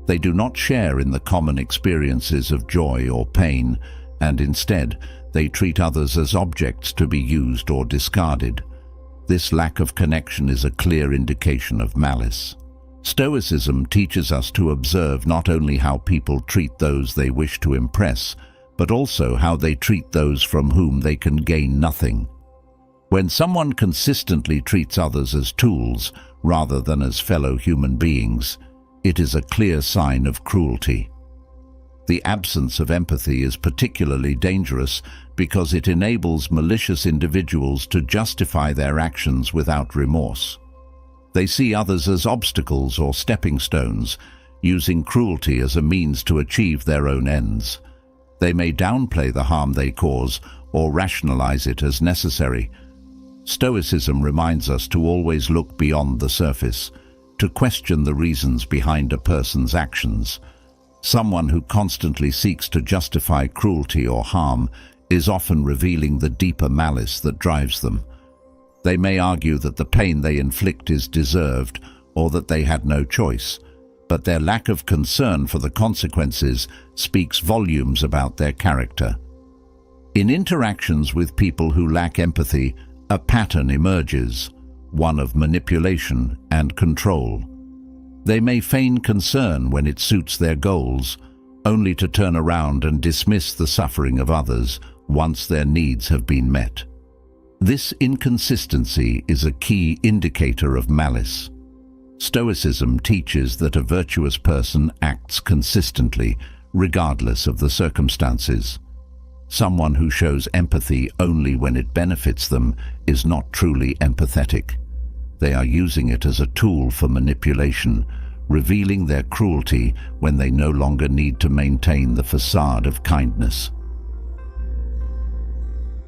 They do not share in the common experiences of joy or pain, and instead, they treat others as objects to be used or discarded. This lack of connection is a clear indication of malice. Stoicism teaches us to observe not only how people treat those they wish to impress, but also how they treat those from whom they can gain nothing. When someone consistently treats others as tools rather than as fellow human beings, it is a clear sign of cruelty. The absence of empathy is particularly dangerous because it enables malicious individuals to justify their actions without remorse. They see others as obstacles or stepping stones, using cruelty as a means to achieve their own ends. They may downplay the harm they cause or rationalize it as necessary. Stoicism reminds us to always look beyond the surface, to question the reasons behind a person's actions. Someone who constantly seeks to justify cruelty or harm is often revealing the deeper malice that drives them. They may argue that the pain they inflict is deserved or that they had no choice, but their lack of concern for the consequences speaks volumes about their character. In interactions with people who lack empathy, a pattern emerges, one of manipulation and control. They may feign concern when it suits their goals, only to turn around and dismiss the suffering of others once their needs have been met. This inconsistency is a key indicator of malice. Stoicism teaches that a virtuous person acts consistently, regardless of the circumstances. Someone who shows empathy only when it benefits them is not truly empathetic. They are using it as a tool for manipulation, revealing their cruelty when they no longer need to maintain the facade of kindness.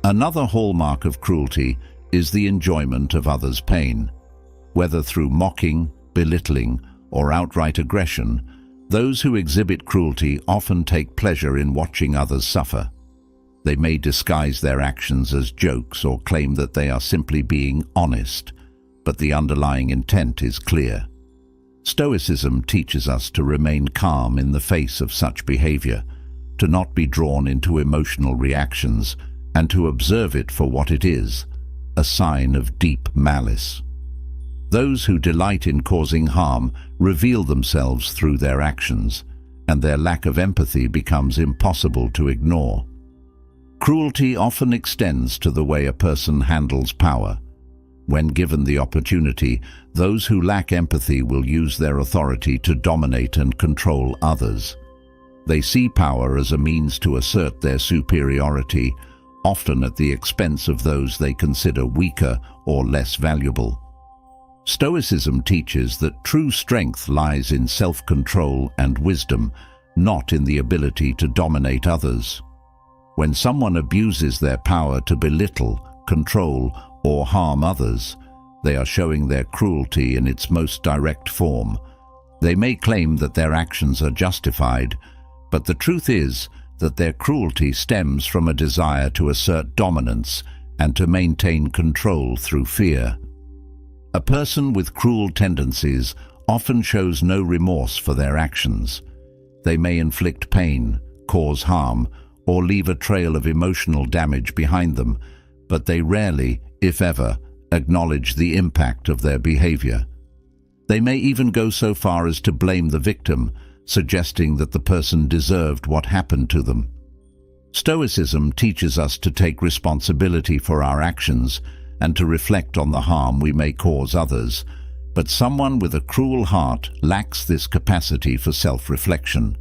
Another hallmark of cruelty is the enjoyment of others' pain. Whether through mocking, belittling, or outright aggression, those who exhibit cruelty often take pleasure in watching others suffer. They may disguise their actions as jokes or claim that they are simply being honest, but the underlying intent is clear. Stoicism teaches us to remain calm in the face of such behavior, to not be drawn into emotional reactions, and to observe it for what it is, a sign of deep malice. Those who delight in causing harm reveal themselves through their actions, and their lack of empathy becomes impossible to ignore. Cruelty often extends to the way a person handles power. When given the opportunity, those who lack empathy will use their authority to dominate and control others. They see power as a means to assert their superiority, often at the expense of those they consider weaker or less valuable. Stoicism teaches that true strength lies in self-control and wisdom, not in the ability to dominate others. When someone abuses their power to belittle, control, or harm others, they are showing their cruelty in its most direct form. They may claim that their actions are justified, but the truth is that their cruelty stems from a desire to assert dominance and to maintain control through fear. A person with cruel tendencies often shows no remorse for their actions. They may inflict pain, cause harm, or leave a trail of emotional damage behind them, but they rarely, if ever, acknowledge the impact of their behavior. They may even go so far as to blame the victim, suggesting that the person deserved what happened to them. Stoicism teaches us to take responsibility for our actions and to reflect on the harm we may cause others, but someone with a cruel heart lacks this capacity for self-reflection.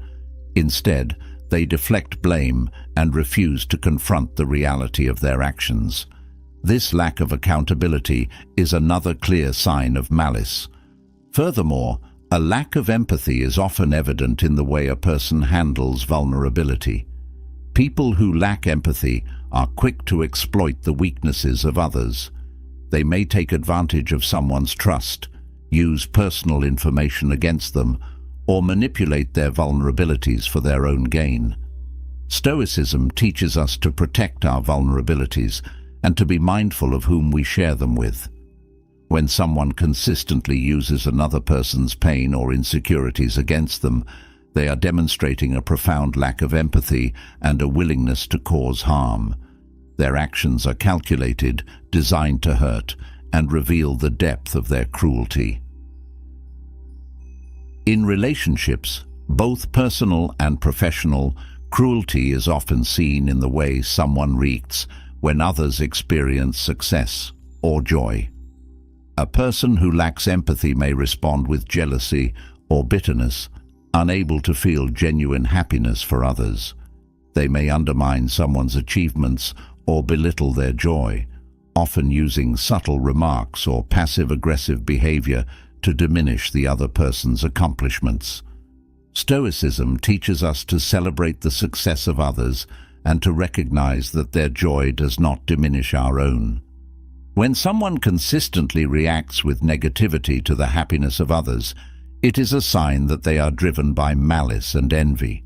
Instead, they deflect blame and refuse to confront the reality of their actions. This lack of accountability is another clear sign of malice. Furthermore, a lack of empathy is often evident in the way a person handles vulnerability. People who lack empathy are quick to exploit the weaknesses of others. They may take advantage of someone's trust, use personal information against them, or manipulate their vulnerabilities for their own gain. Stoicism teaches us to protect our vulnerabilities and to be mindful of whom we share them with. When someone consistently uses another person's pain or insecurities against them, they are demonstrating a profound lack of empathy and a willingness to cause harm. Their actions are calculated, designed to hurt, and reveal the depth of their cruelty. In relationships, both personal and professional, cruelty is often seen in the way someone reacts when others experience success or joy. A person who lacks empathy may respond with jealousy or bitterness, unable to feel genuine happiness for others. They may undermine someone's achievements or belittle their joy, often using subtle remarks or passive-aggressive behavior to diminish the other person's accomplishments. Stoicism teaches us to celebrate the success of others and to recognize that their joy does not diminish our own. When someone consistently reacts with negativity to the happiness of others, it is a sign that they are driven by malice and envy.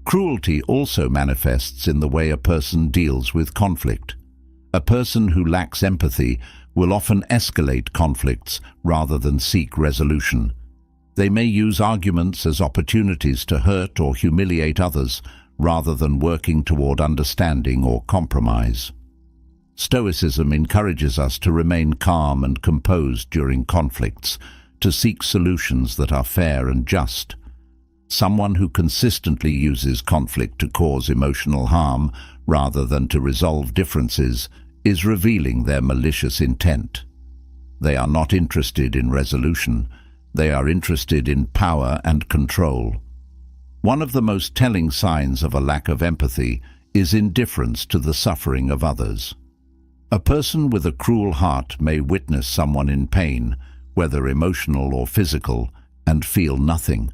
Cruelty also manifests in the way a person deals with conflict. A person who lacks empathy will often escalate conflicts rather than seek resolution. They may use arguments as opportunities to hurt or humiliate others rather than working toward understanding or compromise. Stoicism encourages us to remain calm and composed during conflicts, to seek solutions that are fair and just. Someone who consistently uses conflict to cause emotional harm rather than to resolve differences is revealing their malicious intent. They are not interested in resolution. They are interested in power and control. One of the most telling signs of a lack of empathy is indifference to the suffering of others. A person with a cruel heart may witness someone in pain, whether emotional or physical, and feel nothing.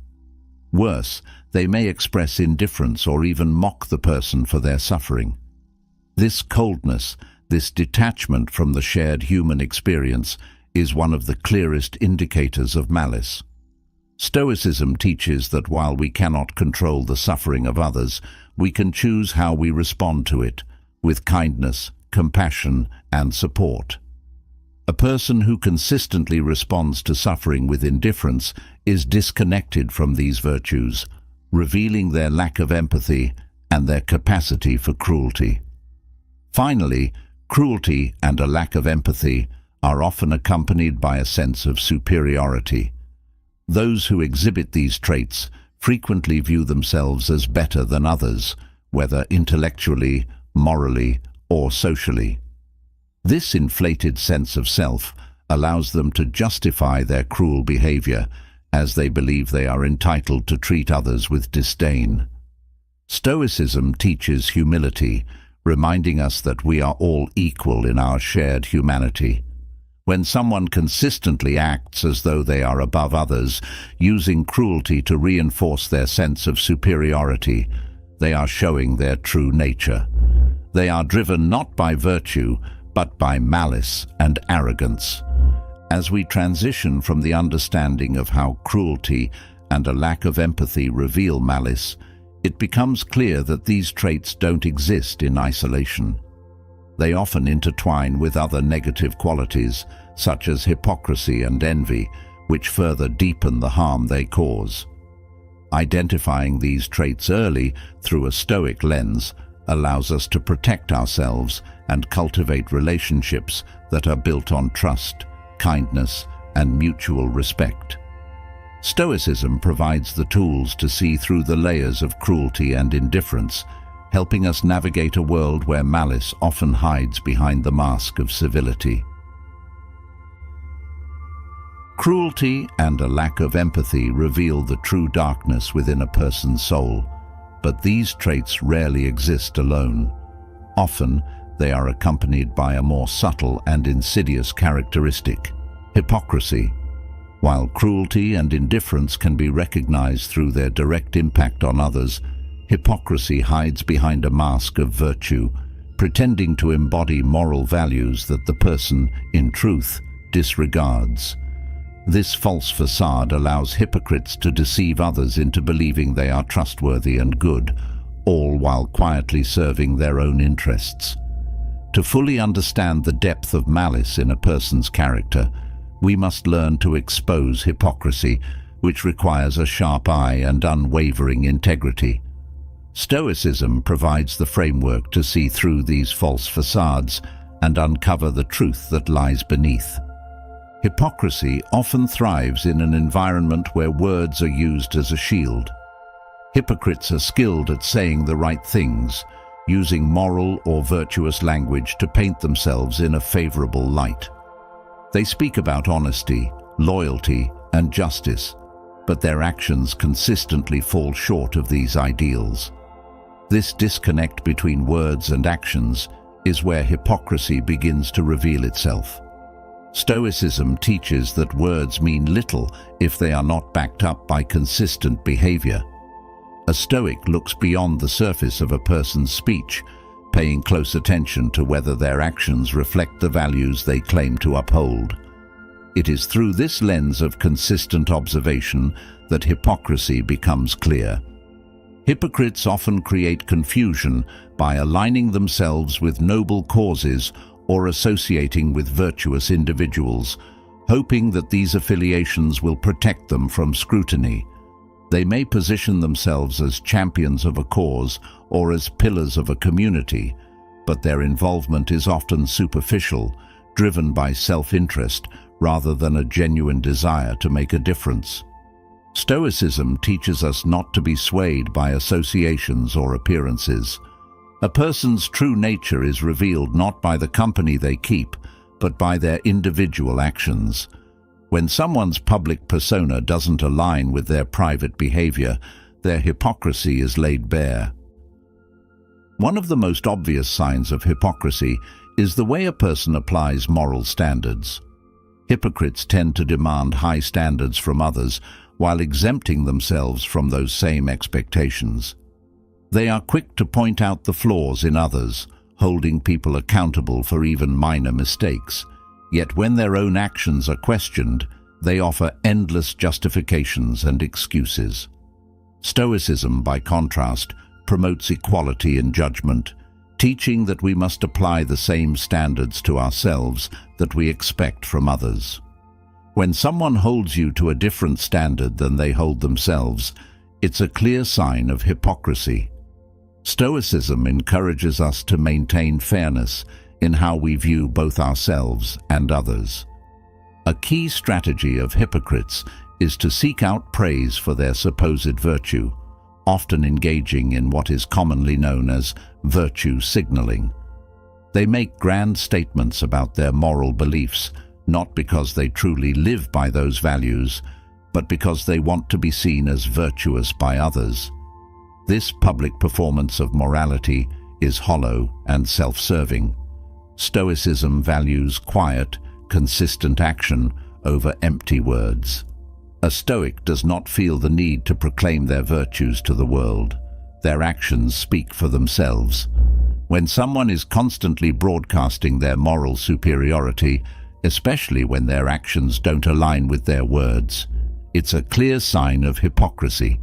Worse, they may express indifference or even mock the person for their suffering. This coldness, this detachment from the shared human experience, is one of the clearest indicators of malice. Stoicism teaches that while we cannot control the suffering of others, we can choose how we respond to it, with kindness, compassion, and support. A person who consistently responds to suffering with indifference is disconnected from these virtues, revealing their lack of empathy and their capacity for cruelty. Finally, cruelty and a lack of empathy are often accompanied by a sense of superiority. Those who exhibit these traits frequently view themselves as better than others, whether intellectually, morally, or socially. This inflated sense of self allows them to justify their cruel behavior, as they believe they are entitled to treat others with disdain. Stoicism teaches humility, reminding us that we are all equal in our shared humanity. When someone consistently acts as though they are above others, using cruelty to reinforce their sense of superiority, they are showing their true nature. They are driven not by virtue, but by malice and arrogance. As we transition from the understanding of how cruelty and a lack of empathy reveal malice, it becomes clear that these traits don't exist in isolation. They often intertwine with other negative qualities, such as hypocrisy and envy, which further deepen the harm they cause. Identifying these traits early through a Stoic lens allows us to protect ourselves and cultivate relationships that are built on trust, kindness, and mutual respect. Stoicism provides the tools to see through the layers of cruelty and indifference, helping us navigate a world where malice often hides behind the mask of civility. Cruelty and a lack of empathy reveal the true darkness within a person's soul, but these traits rarely exist alone. Often, they are accompanied by a more subtle and insidious characteristic: hypocrisy. While cruelty and indifference can be recognized through their direct impact on others, hypocrisy hides behind a mask of virtue, pretending to embody moral values that the person, in truth, disregards. This false facade allows hypocrites to deceive others into believing they are trustworthy and good, all while quietly serving their own interests. To fully understand the depth of malice in a person's character, we must learn to expose hypocrisy, which requires a sharp eye and unwavering integrity. Stoicism provides the framework to see through these false facades and uncover the truth that lies beneath. Hypocrisy often thrives in an environment where words are used as a shield. Hypocrites are skilled at saying the right things, using moral or virtuous language to paint themselves in a favorable light. They speak about honesty, loyalty, and justice, but their actions consistently fall short of these ideals. This disconnect between words and actions is where hypocrisy begins to reveal itself. Stoicism teaches that words mean little if they are not backed up by consistent behavior. A Stoic looks beyond the surface of a person's speech, paying close attention to whether their actions reflect the values they claim to uphold. It is through this lens of consistent observation that hypocrisy becomes clear. Hypocrites often create confusion by aligning themselves with noble causes or associating with virtuous individuals, hoping that these affiliations will protect them from scrutiny. They may position themselves as champions of a cause or as pillars of a community, but their involvement is often superficial, driven by self-interest rather than a genuine desire to make a difference. Stoicism teaches us not to be swayed by associations or appearances. A person's true nature is revealed not by the company they keep, but by their individual actions. When someone's public persona doesn't align with their private behavior, their hypocrisy is laid bare. One of the most obvious signs of hypocrisy is the way a person applies moral standards. Hypocrites tend to demand high standards from others while exempting themselves from those same expectations. They are quick to point out the flaws in others, holding people accountable for even minor mistakes. Yet when their own actions are questioned, they offer endless justifications and excuses. Stoicism, by contrast, promotes equality in judgment, teaching that we must apply the same standards to ourselves that we expect from others. When someone holds you to a different standard than they hold themselves, it's a clear sign of hypocrisy. Stoicism encourages us to maintain fairness in how we view both ourselves and others. A key strategy of hypocrites is to seek out praise for their supposed virtue, often engaging in what is commonly known as virtue signaling. They make grand statements about their moral beliefs, not because they truly live by those values, but because they want to be seen as virtuous by others. This public performance of morality is hollow and self-serving. Stoicism values quiet, consistent action over empty words. A Stoic does not feel the need to proclaim their virtues to the world. Their actions speak for themselves. When someone is constantly broadcasting their moral superiority, especially when their actions don't align with their words, it's a clear sign of hypocrisy.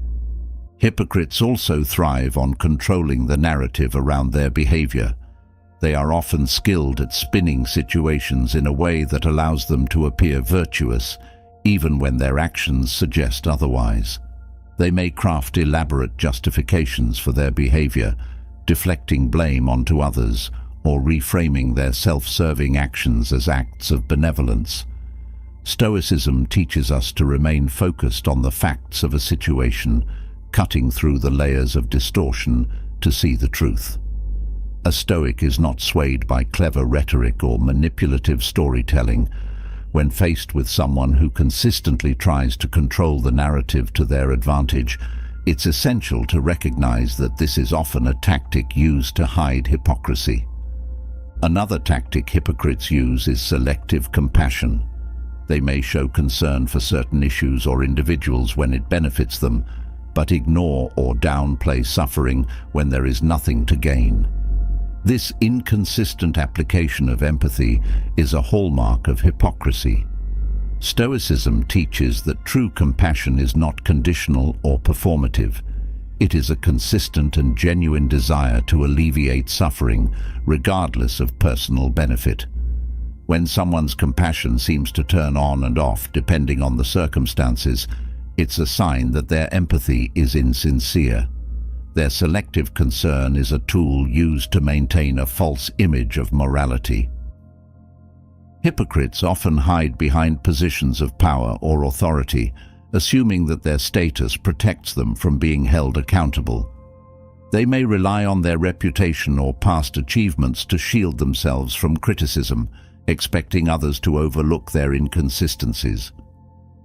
Hypocrites also thrive on controlling the narrative around their behavior. They are often skilled at spinning situations in a way that allows them to appear virtuous, even when their actions suggest otherwise. They may craft elaborate justifications for their behavior, deflecting blame onto others or reframing their self-serving actions as acts of benevolence. Stoicism teaches us to remain focused on the facts of a situation, cutting through the layers of distortion to see the truth. A Stoic is not swayed by clever rhetoric or manipulative storytelling. When faced with someone who consistently tries to control the narrative to their advantage, it's essential to recognize that this is often a tactic used to hide hypocrisy. Another tactic hypocrites use is selective compassion. They may show concern for certain issues or individuals when it benefits them, but ignore or downplay suffering when there is nothing to gain. This inconsistent application of empathy is a hallmark of hypocrisy. Stoicism teaches that true compassion is not conditional or performative. It is a consistent and genuine desire to alleviate suffering, regardless of personal benefit. When someone's compassion seems to turn on and off depending on the circumstances, it's a sign that their empathy is insincere. Their selective concern is a tool used to maintain a false image of morality. Hypocrites often hide behind positions of power or authority, assuming that their status protects them from being held accountable. They may rely on their reputation or past achievements to shield themselves from criticism, expecting others to overlook their inconsistencies.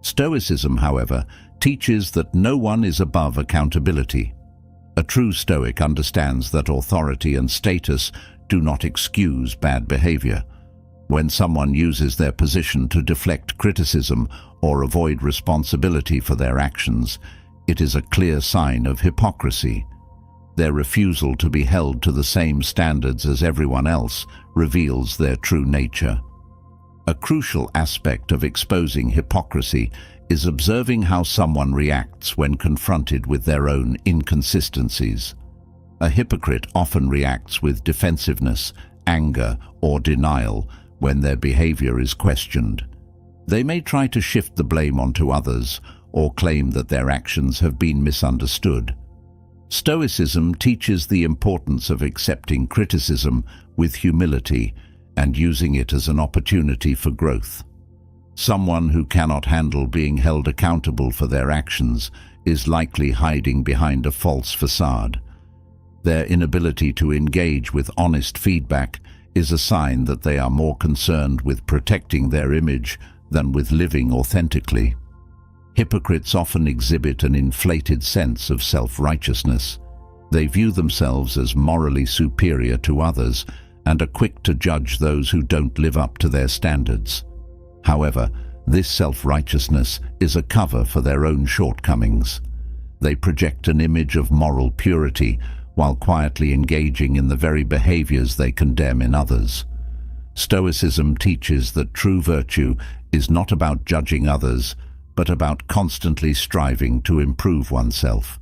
Stoicism, however, teaches that no one is above accountability. A true Stoic understands that authority and status do not excuse bad behavior. When someone uses their position to deflect criticism or avoid responsibility for their actions, it is a clear sign of hypocrisy. Their refusal to be held to the same standards as everyone else reveals their true nature. A crucial aspect of exposing hypocrisy is observing how someone reacts when confronted with their own inconsistencies. A hypocrite often reacts with defensiveness, anger, or denial when their behavior is questioned. They may try to shift the blame onto others or claim that their actions have been misunderstood. Stoicism teaches the importance of accepting criticism with humility and using it as an opportunity for growth. Someone who cannot handle being held accountable for their actions is likely hiding behind a false facade. Their inability to engage with honest feedback is a sign that they are more concerned with protecting their image than with living authentically. Hypocrites often exhibit an inflated sense of self-righteousness. They view themselves as morally superior to others and are quick to judge those who don't live up to their standards. However, this self-righteousness is a cover for their own shortcomings. They project an image of moral purity while quietly engaging in the very behaviors they condemn in others. Stoicism teaches that true virtue is not about judging others, but about constantly striving to improve oneself.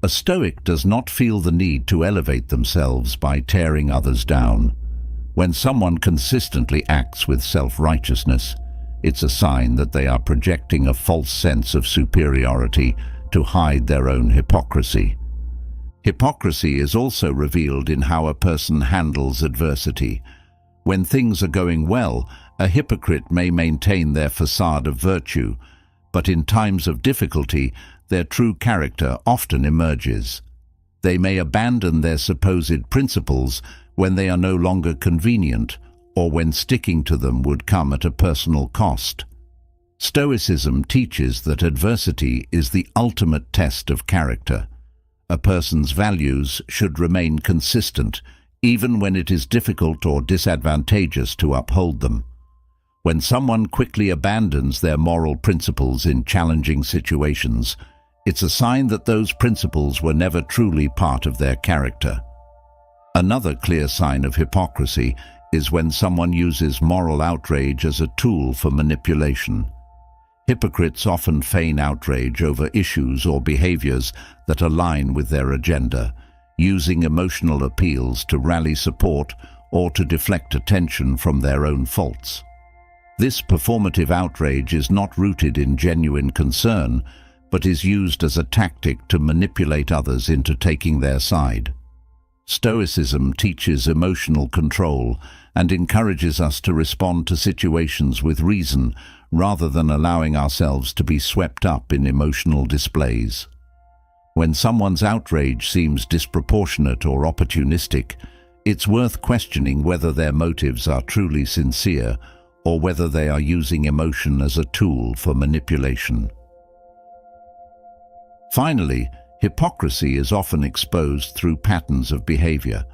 A Stoic does not feel the need to elevate themselves by tearing others down. When someone consistently acts with self-righteousness, it's a sign that they are projecting a false sense of superiority to hide their own hypocrisy. Hypocrisy is also revealed in how a person handles adversity. When things are going well, a hypocrite may maintain their facade of virtue, but in times of difficulty, their true character often emerges. They may abandon their supposed principles when they are no longer convenient, or when sticking to them would come at a personal cost. Stoicism teaches that adversity is the ultimate test of character. A person's values should remain consistent, even when it is difficult or disadvantageous to uphold them. When someone quickly abandons their moral principles in challenging situations, it's a sign that those principles were never truly part of their character. Another clear sign of hypocrisy is when someone uses moral outrage as a tool for manipulation. Hypocrites often feign outrage over issues or behaviors that align with their agenda, using emotional appeals to rally support or to deflect attention from their own faults. This performative outrage is not rooted in genuine concern, but is used as a tactic to manipulate others into taking their side. Stoicism teaches emotional control and encourages us to respond to situations with reason rather than allowing ourselves to be swept up in emotional displays. When someone's outrage seems disproportionate or opportunistic, it's worth questioning whether their motives are truly sincere or whether they are using emotion as a tool for manipulation. Finally, hypocrisy is often exposed through patterns of behavior.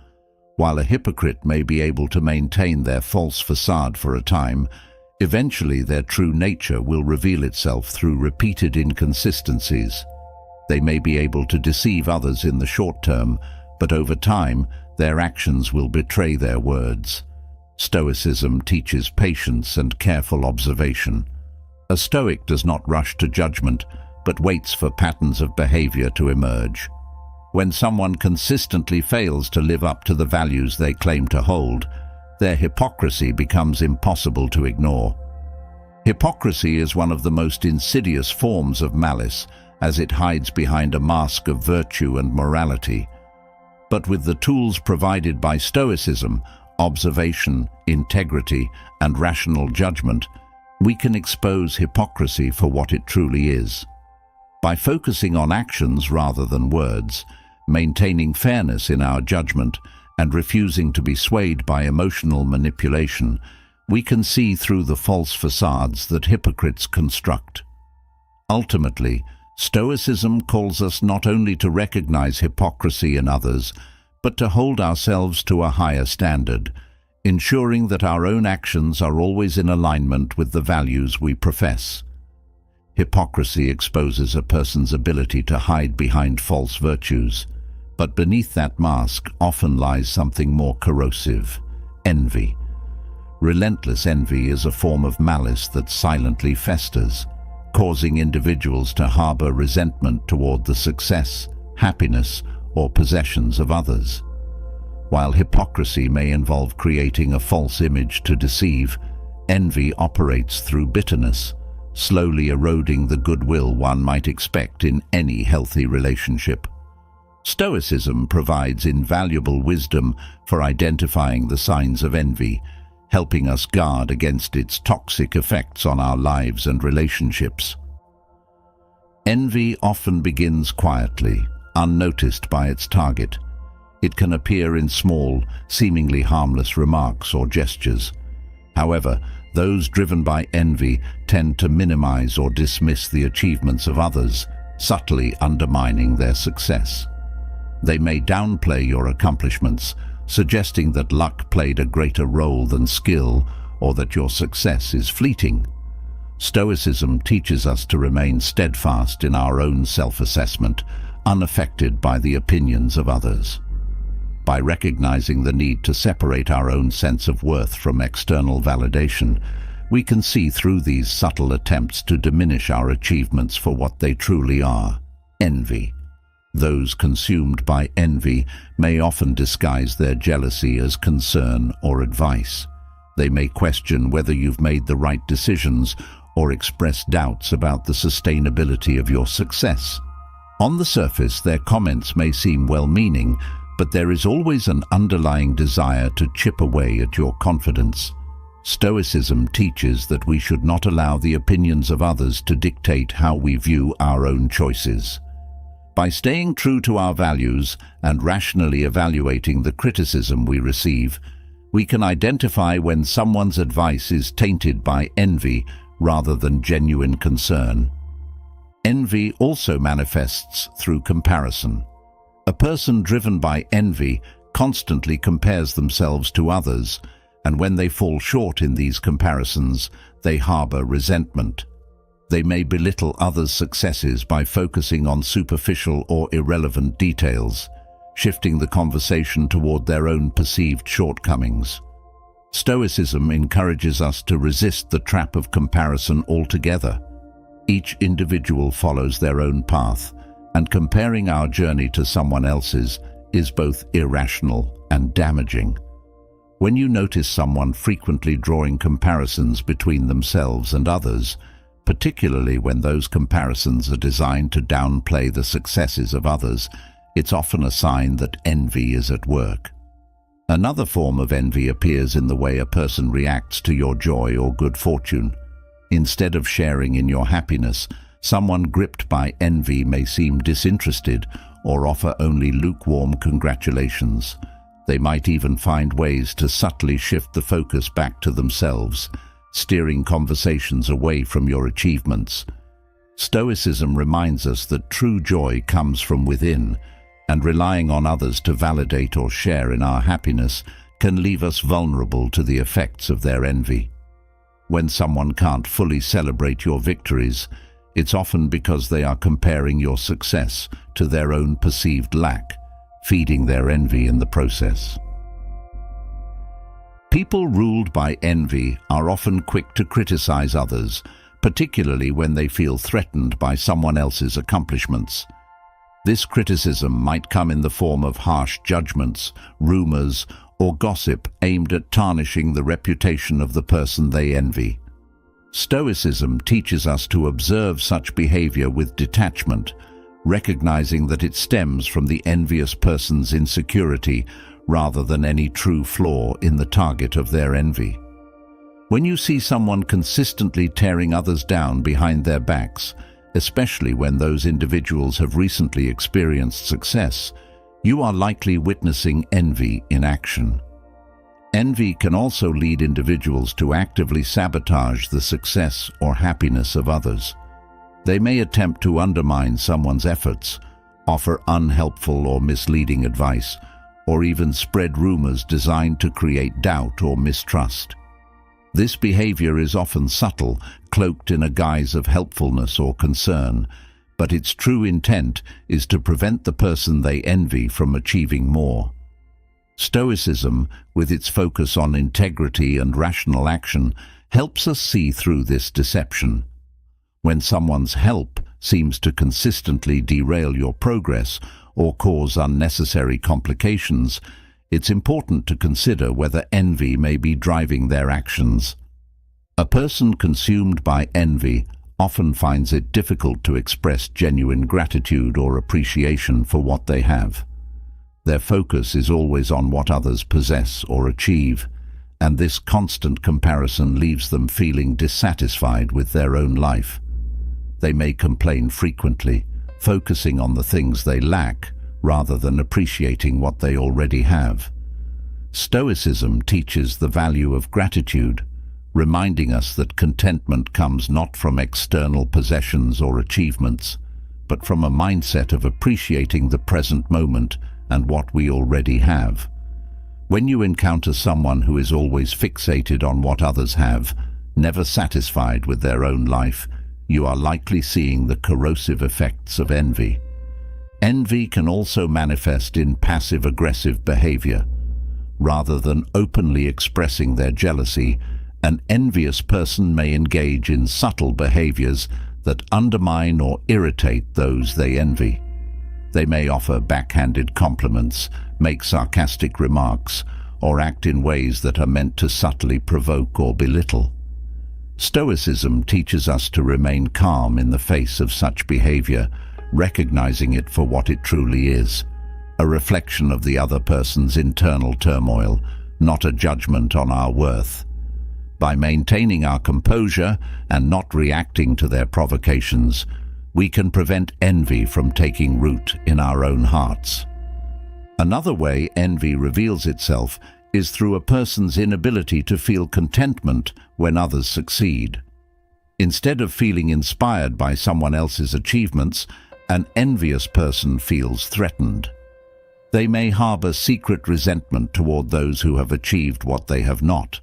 While a hypocrite may be able to maintain their false facade for a time, eventually their true nature will reveal itself through repeated inconsistencies. They may be able to deceive others in the short term, but over time, their actions will betray their words. Stoicism teaches patience and careful observation. A Stoic does not rush to judgment, but waits for patterns of behavior to emerge. When someone consistently fails to live up to the values they claim to hold, their hypocrisy becomes impossible to ignore. Hypocrisy is one of the most insidious forms of malice, as it hides behind a mask of virtue and morality. But with the tools provided by Stoicism, observation, integrity, and rational judgment, we can expose hypocrisy for what it truly is. By focusing on actions rather than words, maintaining fairness in our judgment, and refusing to be swayed by emotional manipulation, we can see through the false facades that hypocrites construct. Ultimately, Stoicism calls us not only to recognize hypocrisy in others, but to hold ourselves to a higher standard, ensuring that our own actions are always in alignment with the values we profess. Hypocrisy exposes a person's ability to hide behind false virtues, but beneath that mask often lies something more corrosive: envy. Relentless envy is a form of malice that silently festers, causing individuals to harbor resentment toward the success, happiness, or possessions of others. While hypocrisy may involve creating a false image to deceive, envy operates through bitterness, slowly eroding the goodwill one might expect in any healthy relationship. Stoicism provides invaluable wisdom for identifying the signs of envy, helping us guard against its toxic effects on our lives and relationships. Envy often begins quietly, unnoticed by its target. It can appear in small, seemingly harmless remarks or gestures. However, those driven by envy tend to minimize or dismiss the achievements of others, subtly undermining their success. They may downplay your accomplishments, suggesting that luck played a greater role than skill, or that your success is fleeting. Stoicism teaches us to remain steadfast in our own self-assessment, unaffected by the opinions of others. By recognizing the need to separate our own sense of worth from external validation, we can see through these subtle attempts to diminish our achievements for what they truly are: envy. Those consumed by envy may often disguise their jealousy as concern or advice. They may question whether you've made the right decisions or express doubts about the sustainability of your success. On the surface, their comments may seem well-meaning, but there is always an underlying desire to chip away at your confidence. Stoicism teaches that we should not allow the opinions of others to dictate how we view our own choices. By staying true to our values and rationally evaluating the criticism we receive, we can identify when someone's advice is tainted by envy rather than genuine concern. Envy also manifests through comparison. A person driven by envy constantly compares themselves to others, and when they fall short in these comparisons, they harbor resentment. They may belittle others' successes by focusing on superficial or irrelevant details, shifting the conversation toward their own perceived shortcomings. Stoicism encourages us to resist the trap of comparison altogether. Each individual follows their own path, and comparing our journey to someone else's is both irrational and damaging. When you notice someone frequently drawing comparisons between themselves and others, particularly when those comparisons are designed to downplay the successes of others, it's often a sign that envy is at work. Another form of envy appears in the way a person reacts to your joy or good fortune. Instead of sharing in your happiness, someone gripped by envy may seem disinterested or offer only lukewarm congratulations. They might even find ways to subtly shift the focus back to themselves, steering conversations away from your achievements. Stoicism reminds us that true joy comes from within, and relying on others to validate or share in our happiness can leave us vulnerable to the effects of their envy. When someone can't fully celebrate your victories, it's often because they are comparing your success to their own perceived lack, feeding their envy in the process. People ruled by envy are often quick to criticize others, particularly when they feel threatened by someone else's accomplishments. This criticism might come in the form of harsh judgments, rumors, or gossip aimed at tarnishing the reputation of the person they envy. Stoicism teaches us to observe such behavior with detachment, recognizing that it stems from the envious person's insecurity rather than any true flaw in the target of their envy. When you see someone consistently tearing others down behind their backs, especially when those individuals have recently experienced success, you are likely witnessing envy in action. Envy can also lead individuals to actively sabotage the success or happiness of others. They may attempt to undermine someone's efforts, offer unhelpful or misleading advice, or even spread rumors designed to create doubt or mistrust. This behavior is often subtle, cloaked in a guise of helpfulness or concern, but its true intent is to prevent the person they envy from achieving more. Stoicism, with its focus on integrity and rational action, helps us see through this deception. When someone's help seems to consistently derail your progress or cause unnecessary complications, it's important to consider whether envy may be driving their actions. A person consumed by envy often finds it difficult to express genuine gratitude or appreciation for what they have. Their focus is always on what others possess or achieve, and this constant comparison leaves them feeling dissatisfied with their own life. They may complain frequently, focusing on the things they lack rather than appreciating what they already have. Stoicism teaches the value of gratitude, reminding us that contentment comes not from external possessions or achievements, but from a mindset of appreciating the present moment and what we already have. When you encounter someone who is always fixated on what others have, never satisfied with their own life, you are likely seeing the corrosive effects of envy. Envy can also manifest in passive-aggressive behavior. Rather than openly expressing their jealousy, an envious person may engage in subtle behaviors that undermine or irritate those they envy. They may offer backhanded compliments, make sarcastic remarks, or act in ways that are meant to subtly provoke or belittle. Stoicism teaches us to remain calm in the face of such behavior, recognizing it for what it truly is, a reflection of the other person's internal turmoil, not a judgment on our worth. By maintaining our composure and not reacting to their provocations, we can prevent envy from taking root in our own hearts. Another way envy reveals itself is through a person's inability to feel contentment when others succeed. Instead of feeling inspired by someone else's achievements, an envious person feels threatened. They may harbor secret resentment toward those who have achieved what they have not,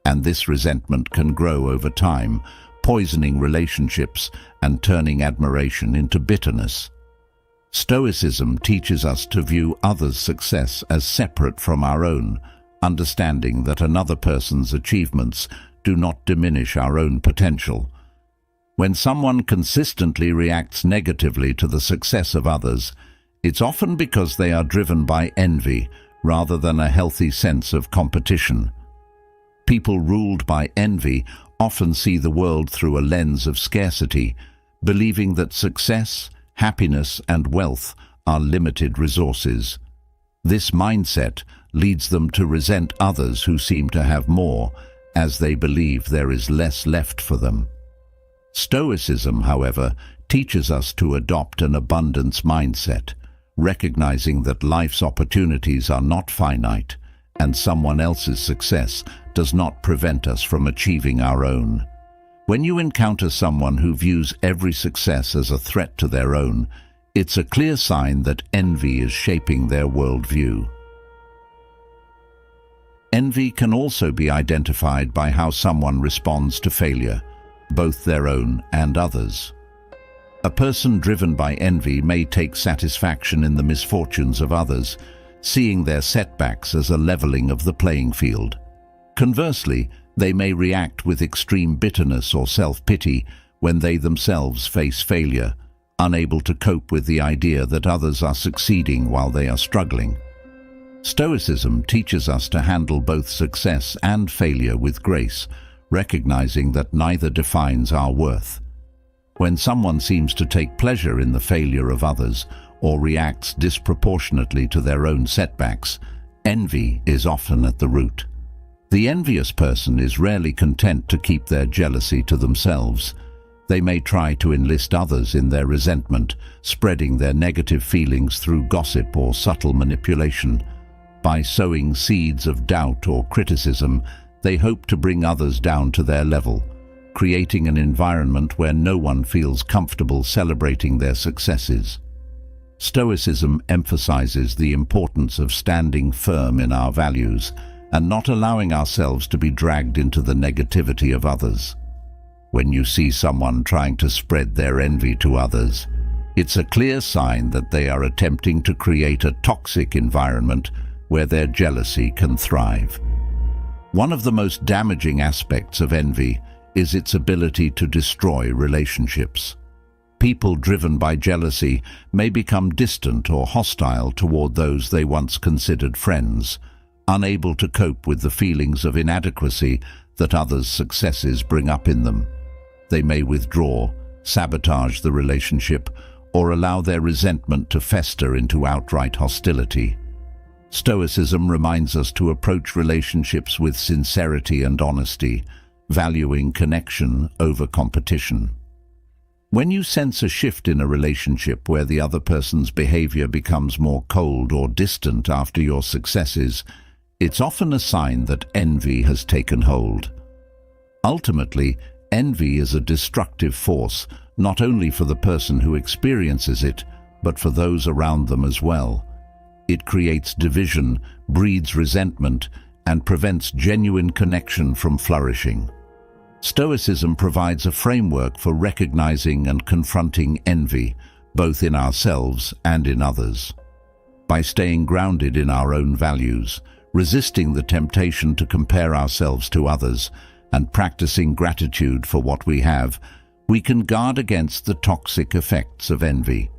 and this resentment can grow over time, poisoning relationships and turning admiration into bitterness. Stoicism teaches us to view others' success as separate from our own, understanding that another person's achievements do not diminish our own potential. When someone consistently reacts negatively to the success of others, it's often because they are driven by envy rather than a healthy sense of competition. People ruled by envy often see the world through a lens of scarcity, believing that success, happiness, and wealth are limited resources. This mindset leads them to resent others who seem to have more, as they believe there is less left for them. Stoicism, however, teaches us to adopt an abundance mindset, recognizing that life's opportunities are not finite, and someone else's success does not prevent us from achieving our own. When you encounter someone who views every success as a threat to their own, it's a clear sign that envy is shaping their worldview. Envy can also be identified by how someone responds to failure, both their own and others. A person driven by envy may take satisfaction in the misfortunes of others, seeing their setbacks as a leveling of the playing field. Conversely, they may react with extreme bitterness or self-pity when they themselves face failure, unable to cope with the idea that others are succeeding while they are struggling. Stoicism teaches us to handle both success and failure with grace, recognizing that neither defines our worth. When someone seems to take pleasure in the failure of others or reacts disproportionately to their own setbacks, envy is often at the root. The envious person is rarely content to keep their jealousy to themselves. They may try to enlist others in their resentment, spreading their negative feelings through gossip or subtle manipulation. By sowing seeds of doubt or criticism, they hope to bring others down to their level, creating an environment where no one feels comfortable celebrating their successes. Stoicism emphasizes the importance of standing firm in our values and not allowing ourselves to be dragged into the negativity of others. When you see someone trying to spread their envy to others, it's a clear sign that they are attempting to create a toxic environment where their jealousy can thrive. One of the most damaging aspects of envy is its ability to destroy relationships. People driven by jealousy may become distant or hostile toward those they once considered friends, unable to cope with the feelings of inadequacy that others' successes bring up in them. They may withdraw, sabotage the relationship, or allow their resentment to fester into outright hostility. Stoicism reminds us to approach relationships with sincerity and honesty, valuing connection over competition. When you sense a shift in a relationship where the other person's behavior becomes more cold or distant after your successes, it's often a sign that envy has taken hold. Ultimately, envy is a destructive force, not only for the person who experiences it, but for those around them as well. It creates division, breeds resentment, and prevents genuine connection from flourishing. Stoicism provides a framework for recognizing and confronting envy, both in ourselves and in others. By staying grounded in our own values, resisting the temptation to compare ourselves to others, and practicing gratitude for what we have, we can guard against the toxic effects of envy.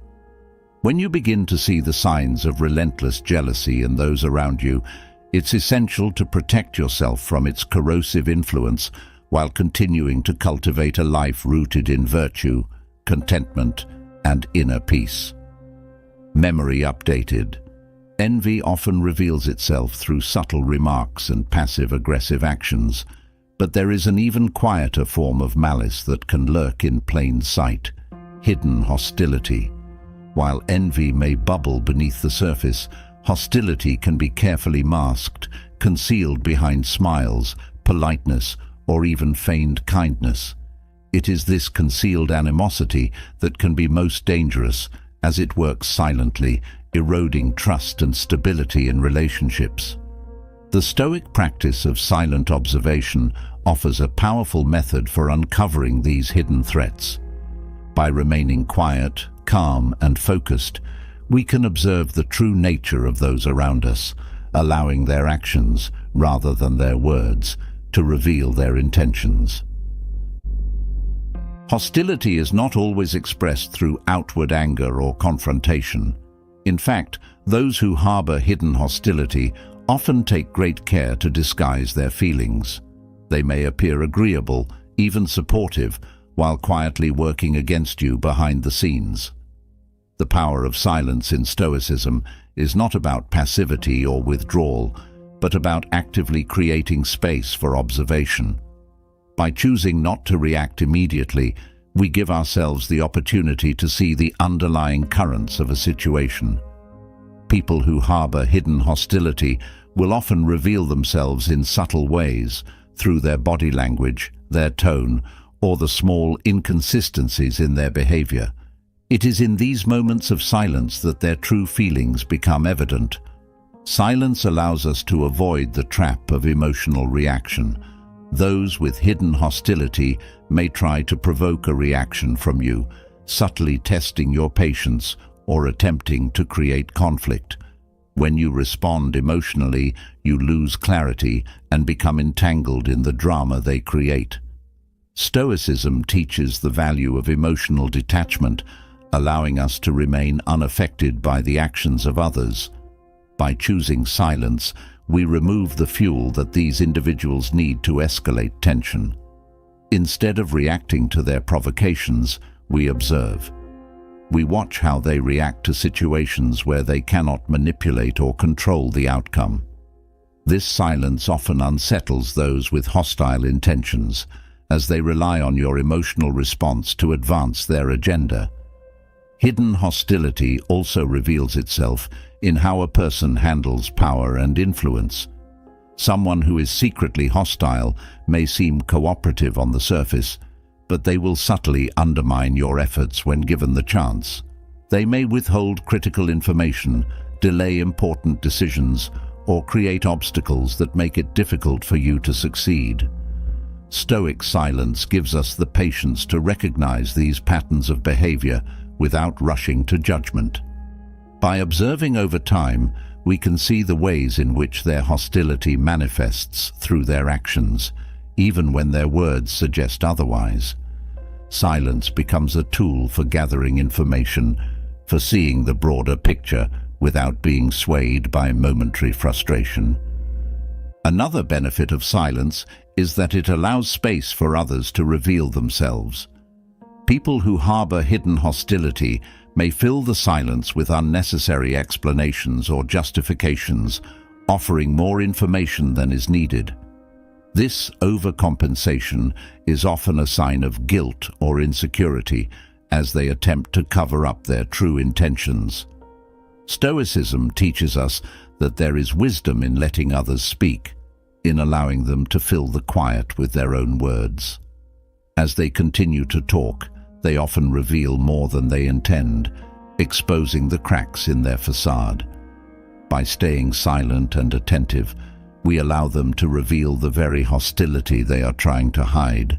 When you begin to see the signs of relentless jealousy in those around you, it's essential to protect yourself from its corrosive influence while continuing to cultivate a life rooted in virtue, contentment, and inner peace. Memory updated. Envy often reveals itself through subtle remarks and passive-aggressive actions, but there is an even quieter form of malice that can lurk in plain sight: hidden hostility. While envy may bubble beneath the surface, hostility can be carefully masked, concealed behind smiles, politeness, or even feigned kindness. It is this concealed animosity that can be most dangerous, as it works silently, eroding trust and stability in relationships. The Stoic practice of silent observation offers a powerful method for uncovering these hidden threats. By remaining quiet, calm, and focused, we can observe the true nature of those around us, allowing their actions, rather than their words, to reveal their intentions. Hostility is not always expressed through outward anger or confrontation. In fact, those who harbor hidden hostility often take great care to disguise their feelings. They may appear agreeable, even supportive, while quietly working against you behind the scenes. The power of silence in Stoicism is not about passivity or withdrawal, but about actively creating space for observation. By choosing not to react immediately, we give ourselves the opportunity to see the underlying currents of a situation. People who harbor hidden hostility will often reveal themselves in subtle ways, through their body language, their tone, or the small inconsistencies in their behavior. It is in these moments of silence that their true feelings become evident. Silence allows us to avoid the trap of emotional reaction. Those with hidden hostility may try to provoke a reaction from you, subtly testing your patience or attempting to create conflict. When you respond emotionally, you lose clarity and become entangled in the drama they create. Stoicism teaches the value of emotional detachment, allowing us to remain unaffected by the actions of others. By choosing silence, we remove the fuel that these individuals need to escalate tension. Instead of reacting to their provocations, we observe. We watch how they react to situations where they cannot manipulate or control the outcome. This silence often unsettles those with hostile intentions, as they rely on your emotional response to advance their agenda. Hidden hostility also reveals itself in how a person handles power and influence. Someone who is secretly hostile may seem cooperative on the surface, but they will subtly undermine your efforts when given the chance. They may withhold critical information, delay important decisions, or create obstacles that make it difficult for you to succeed. Stoic silence gives us the patience to recognize these patterns of behavior without rushing to judgment. By observing over time, we can see the ways in which their hostility manifests through their actions, even when their words suggest otherwise. Silence becomes a tool for gathering information, for seeing the broader picture without being swayed by momentary frustration. Another benefit of silence is that it allows space for others to reveal themselves. People who harbor hidden hostility may fill the silence with unnecessary explanations or justifications, offering more information than is needed. This overcompensation is often a sign of guilt or insecurity as they attempt to cover up their true intentions. Stoicism teaches us that there is wisdom in letting others speak, in allowing them to fill the quiet with their own words. As they continue to talk, they often reveal more than they intend, exposing the cracks in their facade. By staying silent and attentive, we allow them to reveal the very hostility they are trying to hide.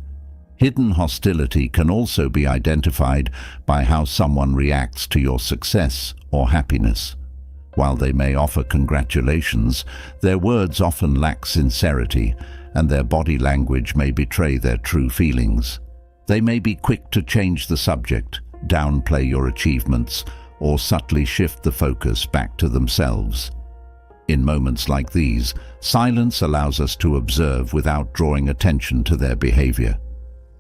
Hidden hostility can also be identified by how someone reacts to your success or happiness. While they may offer congratulations, their words often lack sincerity, and their body language may betray their true feelings. They may be quick to change the subject, downplay your achievements, or subtly shift the focus back to themselves. In moments like these, silence allows us to observe without drawing attention to their behavior.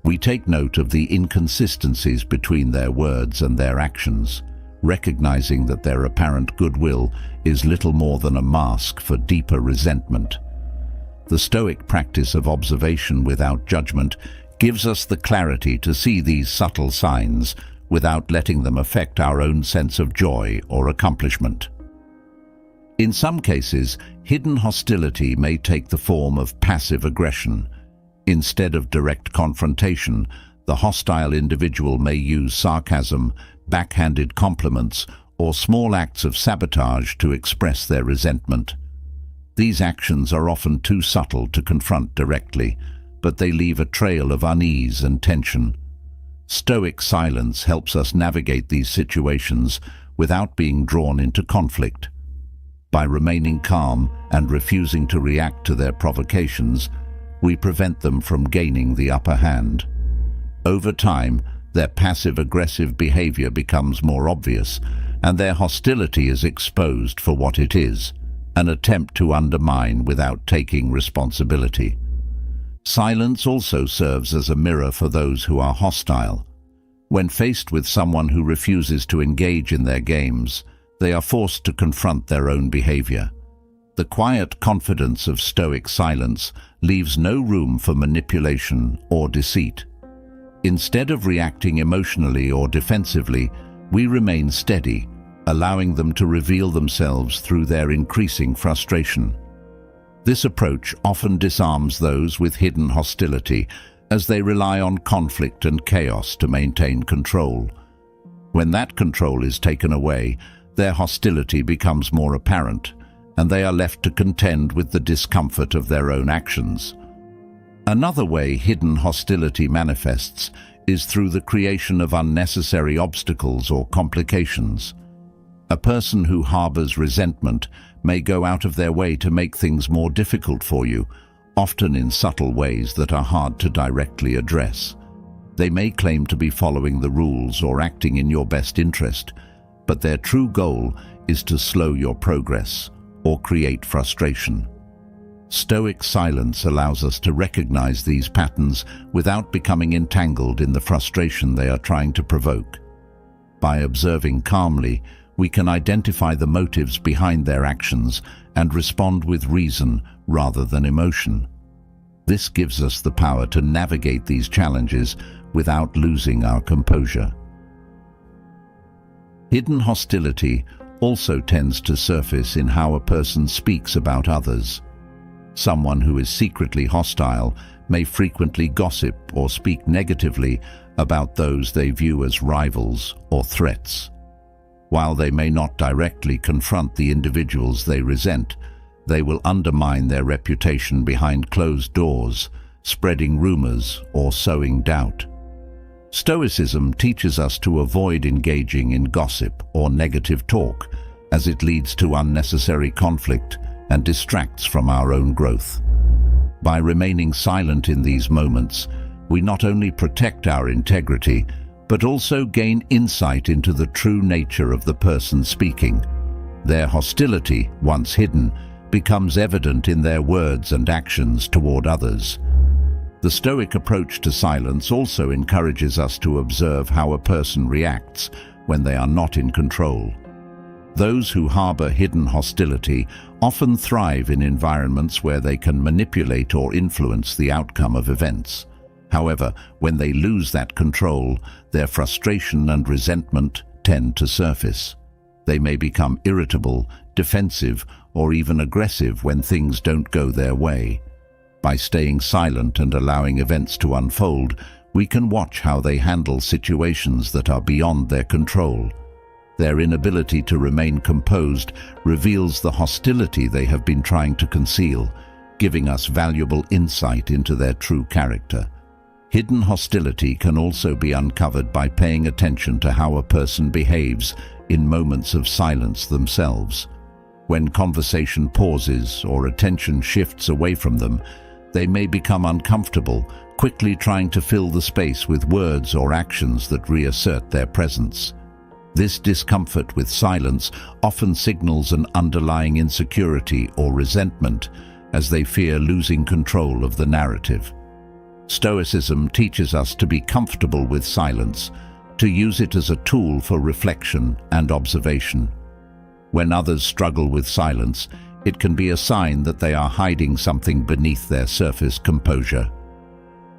We take note of the inconsistencies between their words and their actions, recognizing that their apparent goodwill is little more than a mask for deeper resentment. The Stoic practice of observation without judgment gives us the clarity to see these subtle signs without letting them affect our own sense of joy or accomplishment. In some cases, hidden hostility may take the form of passive aggression. Instead of direct confrontation, the hostile individual may use sarcasm, backhanded compliments, or small acts of sabotage to express their resentment. These actions are often too subtle to confront directly, but they leave a trail of unease and tension. Stoic silence helps us navigate these situations without being drawn into conflict. By remaining calm and refusing to react to their provocations, we prevent them from gaining the upper hand. Over time, their passive-aggressive behavior becomes more obvious, and their hostility is exposed for what it is, an attempt to undermine without taking responsibility. Silence also serves as a mirror for those who are hostile. When faced with someone who refuses to engage in their games, they are forced to confront their own behavior. The quiet confidence of stoic silence leaves no room for manipulation or deceit. Instead of reacting emotionally or defensively, we remain steady, allowing them to reveal themselves through their increasing frustration. This approach often disarms those with hidden hostility, as they rely on conflict and chaos to maintain control. When that control is taken away, their hostility becomes more apparent, and they are left to contend with the discomfort of their own actions. Another way hidden hostility manifests is through the creation of unnecessary obstacles or complications. A person who harbors resentment may go out of their way to make things more difficult for you, often in subtle ways that are hard to directly address. They may claim to be following the rules or acting in your best interest, but their true goal is to slow your progress or create frustration. Stoic silence allows us to recognize these patterns without becoming entangled in the frustration they are trying to provoke. By observing calmly, we can identify the motives behind their actions and respond with reason rather than emotion. This gives us the power to navigate these challenges without losing our composure. Hidden hostility also tends to surface in how a person speaks about others. Someone who is secretly hostile may frequently gossip or speak negatively about those they view as rivals or threats. While they may not directly confront the individuals they resent, they will undermine their reputation behind closed doors, spreading rumors or sowing doubt. Stoicism teaches us to avoid engaging in gossip or negative talk, as it leads to unnecessary conflict and distracts from our own growth. By remaining silent in these moments, we not only protect our integrity, but also gain insight into the true nature of the person speaking. Their hostility, once hidden, becomes evident in their words and actions toward others. The Stoic approach to silence also encourages us to observe how a person reacts when they are not in control. Those who harbor hidden hostility often thrive in environments where they can manipulate or influence the outcome of events. However, when they lose that control, their frustration and resentment tend to surface. They may become irritable, defensive, or even aggressive when things don't go their way. By staying silent and allowing events to unfold, we can watch how they handle situations that are beyond their control. Their inability to remain composed reveals the hostility they have been trying to conceal, giving us valuable insight into their true character. Hidden hostility can also be uncovered by paying attention to how a person behaves in moments of silence themselves. When conversation pauses or attention shifts away from them, they may become uncomfortable, quickly trying to fill the space with words or actions that reassert their presence. This discomfort with silence often signals an underlying insecurity or resentment, as they fear losing control of the narrative. Stoicism teaches us to be comfortable with silence, to use it as a tool for reflection and observation. When others struggle with silence, it can be a sign that they are hiding something beneath their surface composure.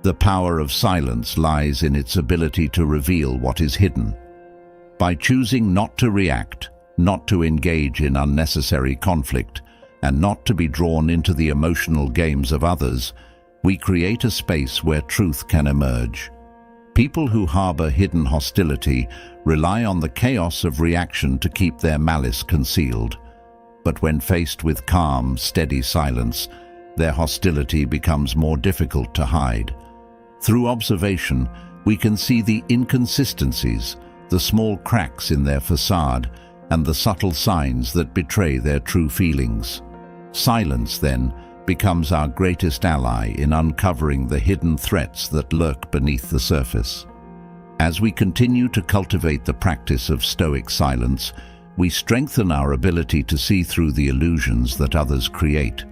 The power of silence lies in its ability to reveal what is hidden. By choosing not to react, not to engage in unnecessary conflict, and not to be drawn into the emotional games of others, we create a space where truth can emerge. People who harbor hidden hostility rely on the chaos of reaction to keep their malice concealed. But when faced with calm, steady silence, their hostility becomes more difficult to hide. Through observation, we can see the inconsistencies, the small cracks in their facade, and the subtle signs that betray their true feelings. Silence, then, becomes our greatest ally in uncovering the hidden threats that lurk beneath the surface. As we continue to cultivate the practice of Stoic silence, we strengthen our ability to see through the illusions that others create.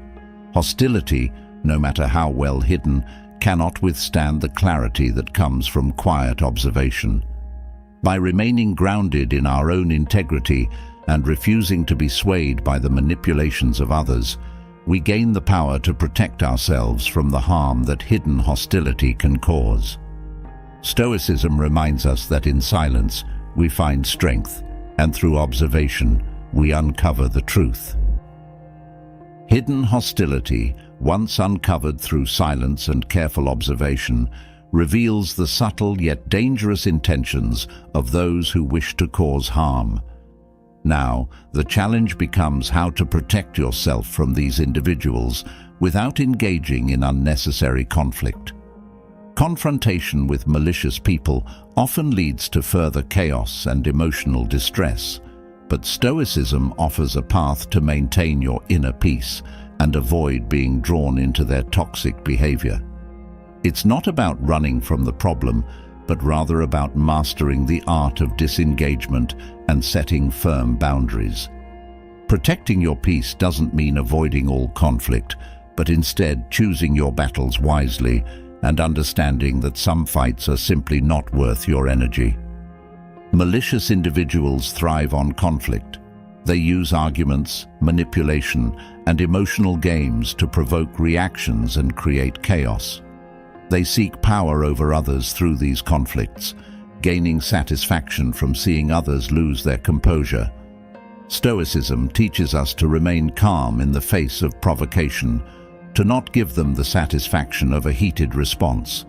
Hostility, no matter how well hidden, cannot withstand the clarity that comes from quiet observation. By remaining grounded in our own integrity and refusing to be swayed by the manipulations of others, we gain the power to protect ourselves from the harm that hidden hostility can cause. Stoicism reminds us that in silence we find strength, and through observation we uncover the truth. Hidden hostility, once uncovered through silence and careful observation, reveals the subtle yet dangerous intentions of those who wish to cause harm. Now, the challenge becomes how to protect yourself from these individuals without engaging in unnecessary conflict. Confrontation with malicious people often leads to further chaos and emotional distress, but Stoicism offers a path to maintain your inner peace and avoid being drawn into their toxic behavior. It's not about running from the problem, but rather about mastering the art of disengagement and setting firm boundaries. Protecting your peace doesn't mean avoiding all conflict, but instead choosing your battles wisely and understanding that some fights are simply not worth your energy. Malicious individuals thrive on conflict. They use arguments, manipulation, and emotional games to provoke reactions and create chaos. They seek power over others through these conflicts, gaining satisfaction from seeing others lose their composure. Stoicism teaches us to remain calm in the face of provocation, to not give them the satisfaction of a heated response.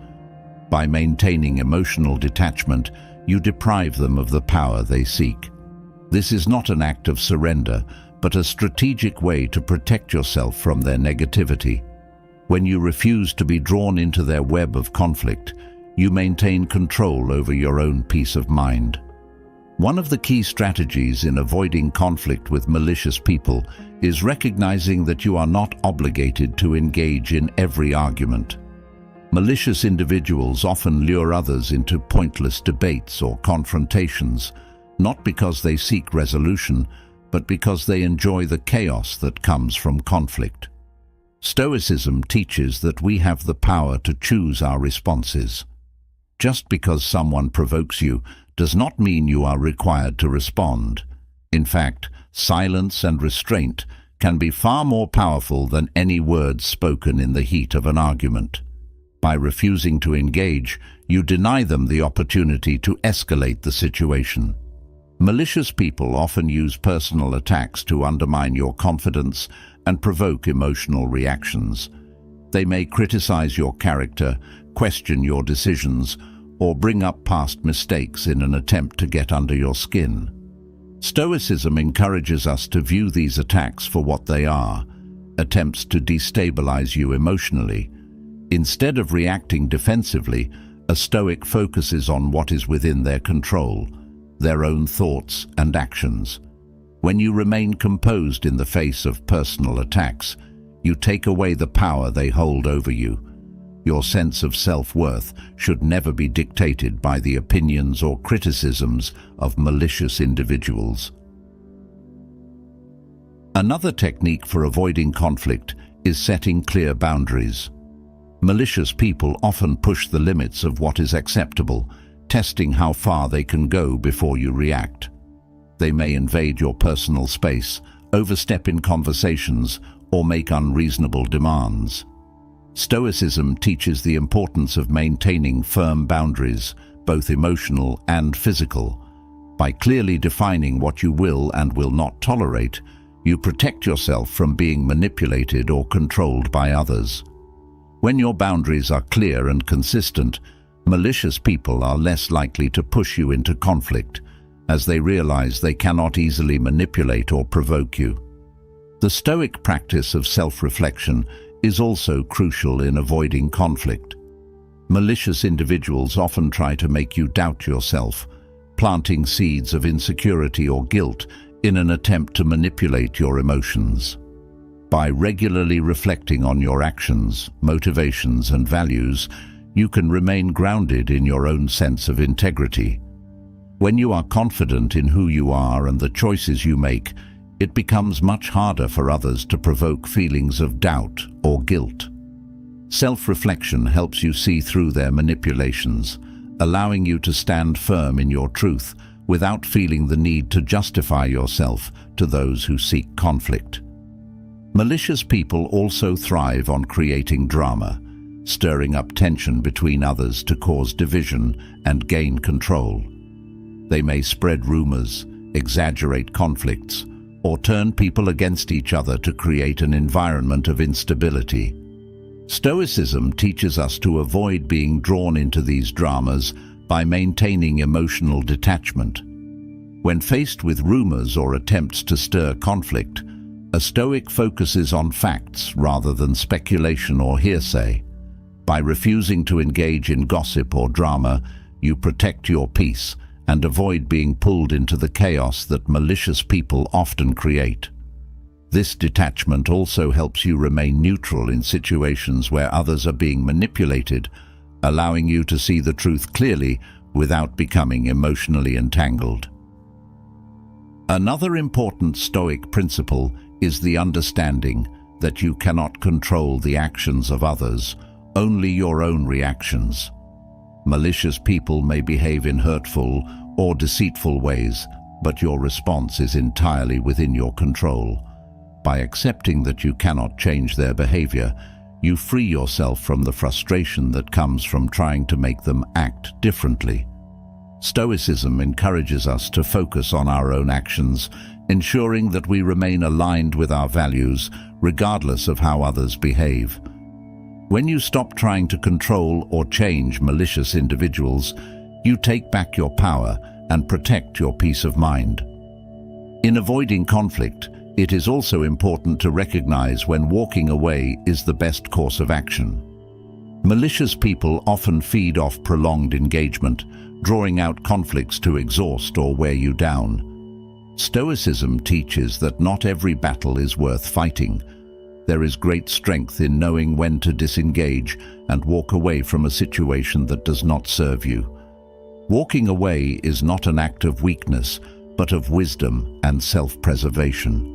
By maintaining emotional detachment, you deprive them of the power they seek. This is not an act of surrender, but a strategic way to protect yourself from their negativity. When you refuse to be drawn into their web of conflict, you maintain control over your own peace of mind. One of the key strategies in avoiding conflict with malicious people is recognizing that you are not obligated to engage in every argument. Malicious individuals often lure others into pointless debates or confrontations, not because they seek resolution, but because they enjoy the chaos that comes from conflict. Stoicism teaches that we have the power to choose our responses. Just because someone provokes you does not mean you are required to respond. In fact, silence and restraint can be far more powerful than any words spoken in the heat of an argument. By refusing to engage, you deny them the opportunity to escalate the situation. Malicious people often use personal attacks to undermine your confidence and provoke emotional reactions. They may criticize your character, question your decisions, or bring up past mistakes in an attempt to get under your skin. Stoicism encourages us to view these attacks for what they are, attempts to destabilize you emotionally. Instead of reacting defensively, a Stoic focuses on what is within their control, their own thoughts and actions. When you remain composed in the face of personal attacks, you take away the power they hold over you. Your sense of self-worth should never be dictated by the opinions or criticisms of malicious individuals. Another technique for avoiding conflict is setting clear boundaries. Malicious people often push the limits of what is acceptable, testing how far they can go before you react. They may invade your personal space, overstep in conversations, or make unreasonable demands. Stoicism teaches the importance of maintaining firm boundaries, both emotional and physical. By clearly defining what you will and will not tolerate, you protect yourself from being manipulated or controlled by others. When your boundaries are clear and consistent, malicious people are less likely to push you into conflict, as they realize they cannot easily manipulate or provoke you. The Stoic practice of self-reflection is also crucial in avoiding conflict. Malicious individuals often try to make you doubt yourself, planting seeds of insecurity or guilt in an attempt to manipulate your emotions. By regularly reflecting on your actions, motivations, and values, you can remain grounded in your own sense of integrity. When you are confident in who you are and the choices you make, it becomes much harder for others to provoke feelings of doubt or guilt. Self-reflection helps you see through their manipulations, allowing you to stand firm in your truth without feeling the need to justify yourself to those who seek conflict. Malicious people also thrive on creating drama, stirring up tension between others to cause division and gain control. They may spread rumors, exaggerate conflicts, or turn people against each other to create an environment of instability. Stoicism teaches us to avoid being drawn into these dramas by maintaining emotional detachment. When faced with rumors or attempts to stir conflict, a Stoic focuses on facts rather than speculation or hearsay. By refusing to engage in gossip or drama, you protect your peace and avoid being pulled into the chaos that malicious people often create. This detachment also helps you remain neutral in situations where others are being manipulated, allowing you to see the truth clearly without becoming emotionally entangled. Another important Stoic principle is the understanding that you cannot control the actions of others, only your own reactions. Malicious people may behave in hurtful or deceitful ways, but your response is entirely within your control. By accepting that you cannot change their behavior, you free yourself from the frustration that comes from trying to make them act differently. Stoicism encourages us to focus on our own actions, ensuring that we remain aligned with our values, regardless of how others behave. When you stop trying to control or change malicious individuals, you take back your power and protect your peace of mind. In avoiding conflict, it is also important to recognize when walking away is the best course of action. Malicious people often feed off prolonged engagement, drawing out conflicts to exhaust or wear you down. Stoicism teaches that not every battle is worth fighting. There is great strength in knowing when to disengage and walk away from a situation that does not serve you. Walking away is not an act of weakness, but of wisdom and self-preservation.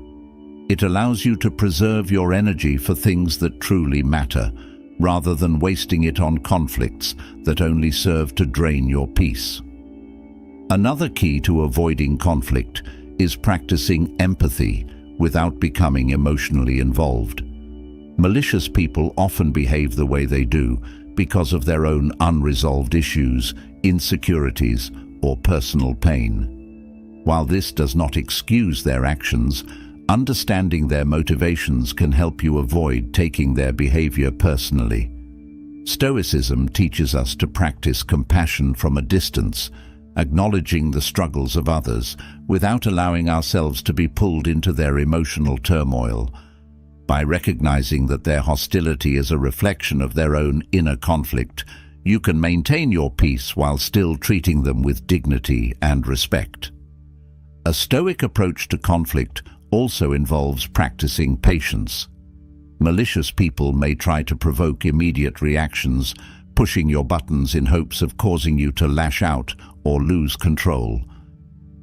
It allows you to preserve your energy for things that truly matter, rather than wasting it on conflicts that only serve to drain your peace. Another key to avoiding conflict is practicing empathy without becoming emotionally involved. Malicious people often behave the way they do because of their own unresolved issues, insecurities, or personal pain. While this does not excuse their actions, understanding their motivations can help you avoid taking their behavior personally. Stoicism teaches us to practice compassion from a distance, acknowledging the struggles of others without allowing ourselves to be pulled into their emotional turmoil. By recognizing that their hostility is a reflection of their own inner conflict, you can maintain your peace while still treating them with dignity and respect. A Stoic approach to conflict also involves practicing patience. Malicious people may try to provoke immediate reactions, pushing your buttons in hopes of causing you to lash out or lose control.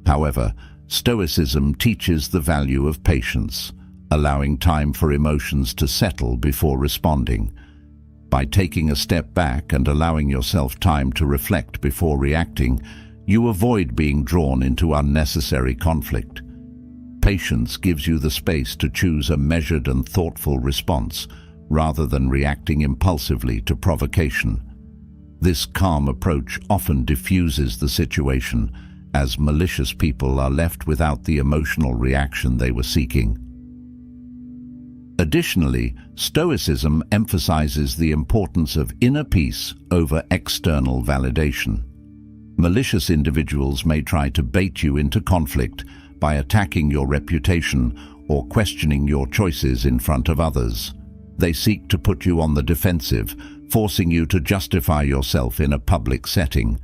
However, Stoicism teaches the value of patience, allowing time for emotions to settle before responding. By taking a step back and allowing yourself time to reflect before reacting, you avoid being drawn into unnecessary conflict. Patience gives you the space to choose a measured and thoughtful response, rather than reacting impulsively to provocation. This calm approach often diffuses the situation, as malicious people are left without the emotional reaction they were seeking. Additionally, Stoicism emphasizes the importance of inner peace over external validation. Malicious individuals may try to bait you into conflict by attacking your reputation or questioning your choices in front of others. They seek to put you on the defensive, forcing you to justify yourself in a public setting.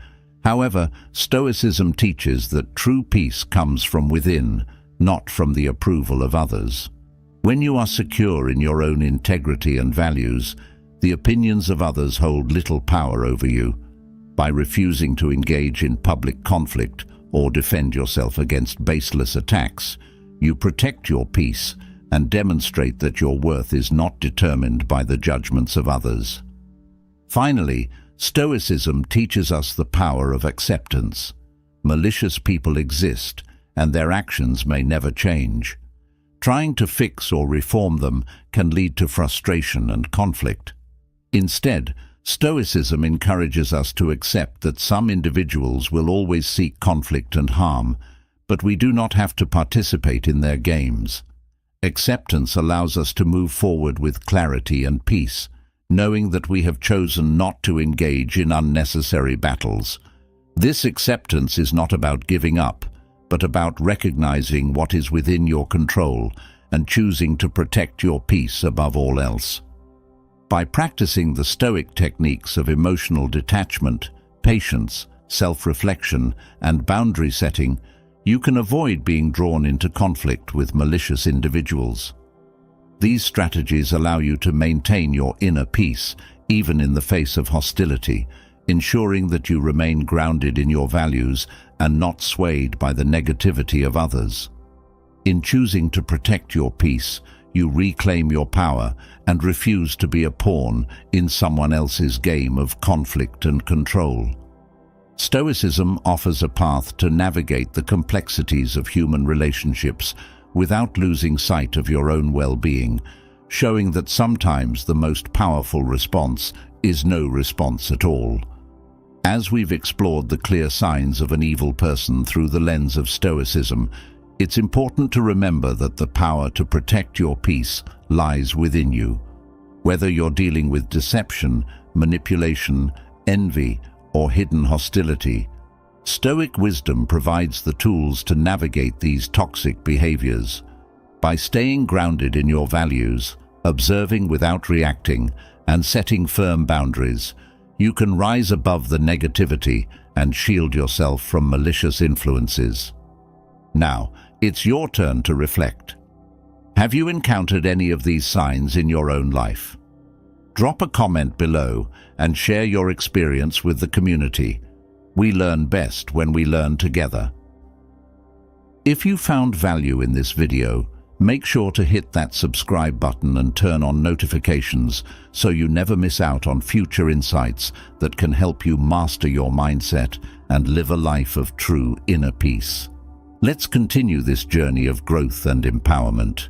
However, Stoicism teaches that true peace comes from within, not from the approval of others. When you are secure in your own integrity and values, the opinions of others hold little power over you. By refusing to engage in public conflict or defend yourself against baseless attacks, you protect your peace and demonstrate that your worth is not determined by the judgments of others. Finally, Stoicism teaches us the power of acceptance. Malicious people exist, and their actions may never change. Trying to fix or reform them can lead to frustration and conflict. Instead, Stoicism encourages us to accept that some individuals will always seek conflict and harm, but we do not have to participate in their games. Acceptance allows us to move forward with clarity and peace, knowing that we have chosen not to engage in unnecessary battles. This acceptance is not about giving up, but about recognizing what is within your control and choosing to protect your peace above all else. By practicing the Stoic techniques of emotional detachment, patience, self-reflection, and boundary setting, you can avoid being drawn into conflict with malicious individuals. These strategies allow you to maintain your inner peace, even in the face of hostility, ensuring that you remain grounded in your values and not swayed by the negativity of others. In choosing to protect your peace, you reclaim your power and refuse to be a pawn in someone else's game of conflict and control. Stoicism offers a path to navigate the complexities of human relationships without losing sight of your own well-being, showing that sometimes the most powerful response is no response at all. As we've explored the clear signs of an evil person through the lens of Stoicism, it's important to remember that the power to protect your peace lies within you. Whether you're dealing with deception, manipulation, envy, or hidden hostility, Stoic wisdom provides the tools to navigate these toxic behaviors. By staying grounded in your values, observing without reacting, and setting firm boundaries, you can rise above the negativity and shield yourself from malicious influences. Now, it's your turn to reflect. Have you encountered any of these signs in your own life? Drop a comment below and share your experience with the community. We learn best when we learn together. If you found value in this video, make sure to hit that subscribe button and turn on notifications so you never miss out on future insights that can help you master your mindset and live a life of true inner peace. Let's continue this journey of growth and empowerment.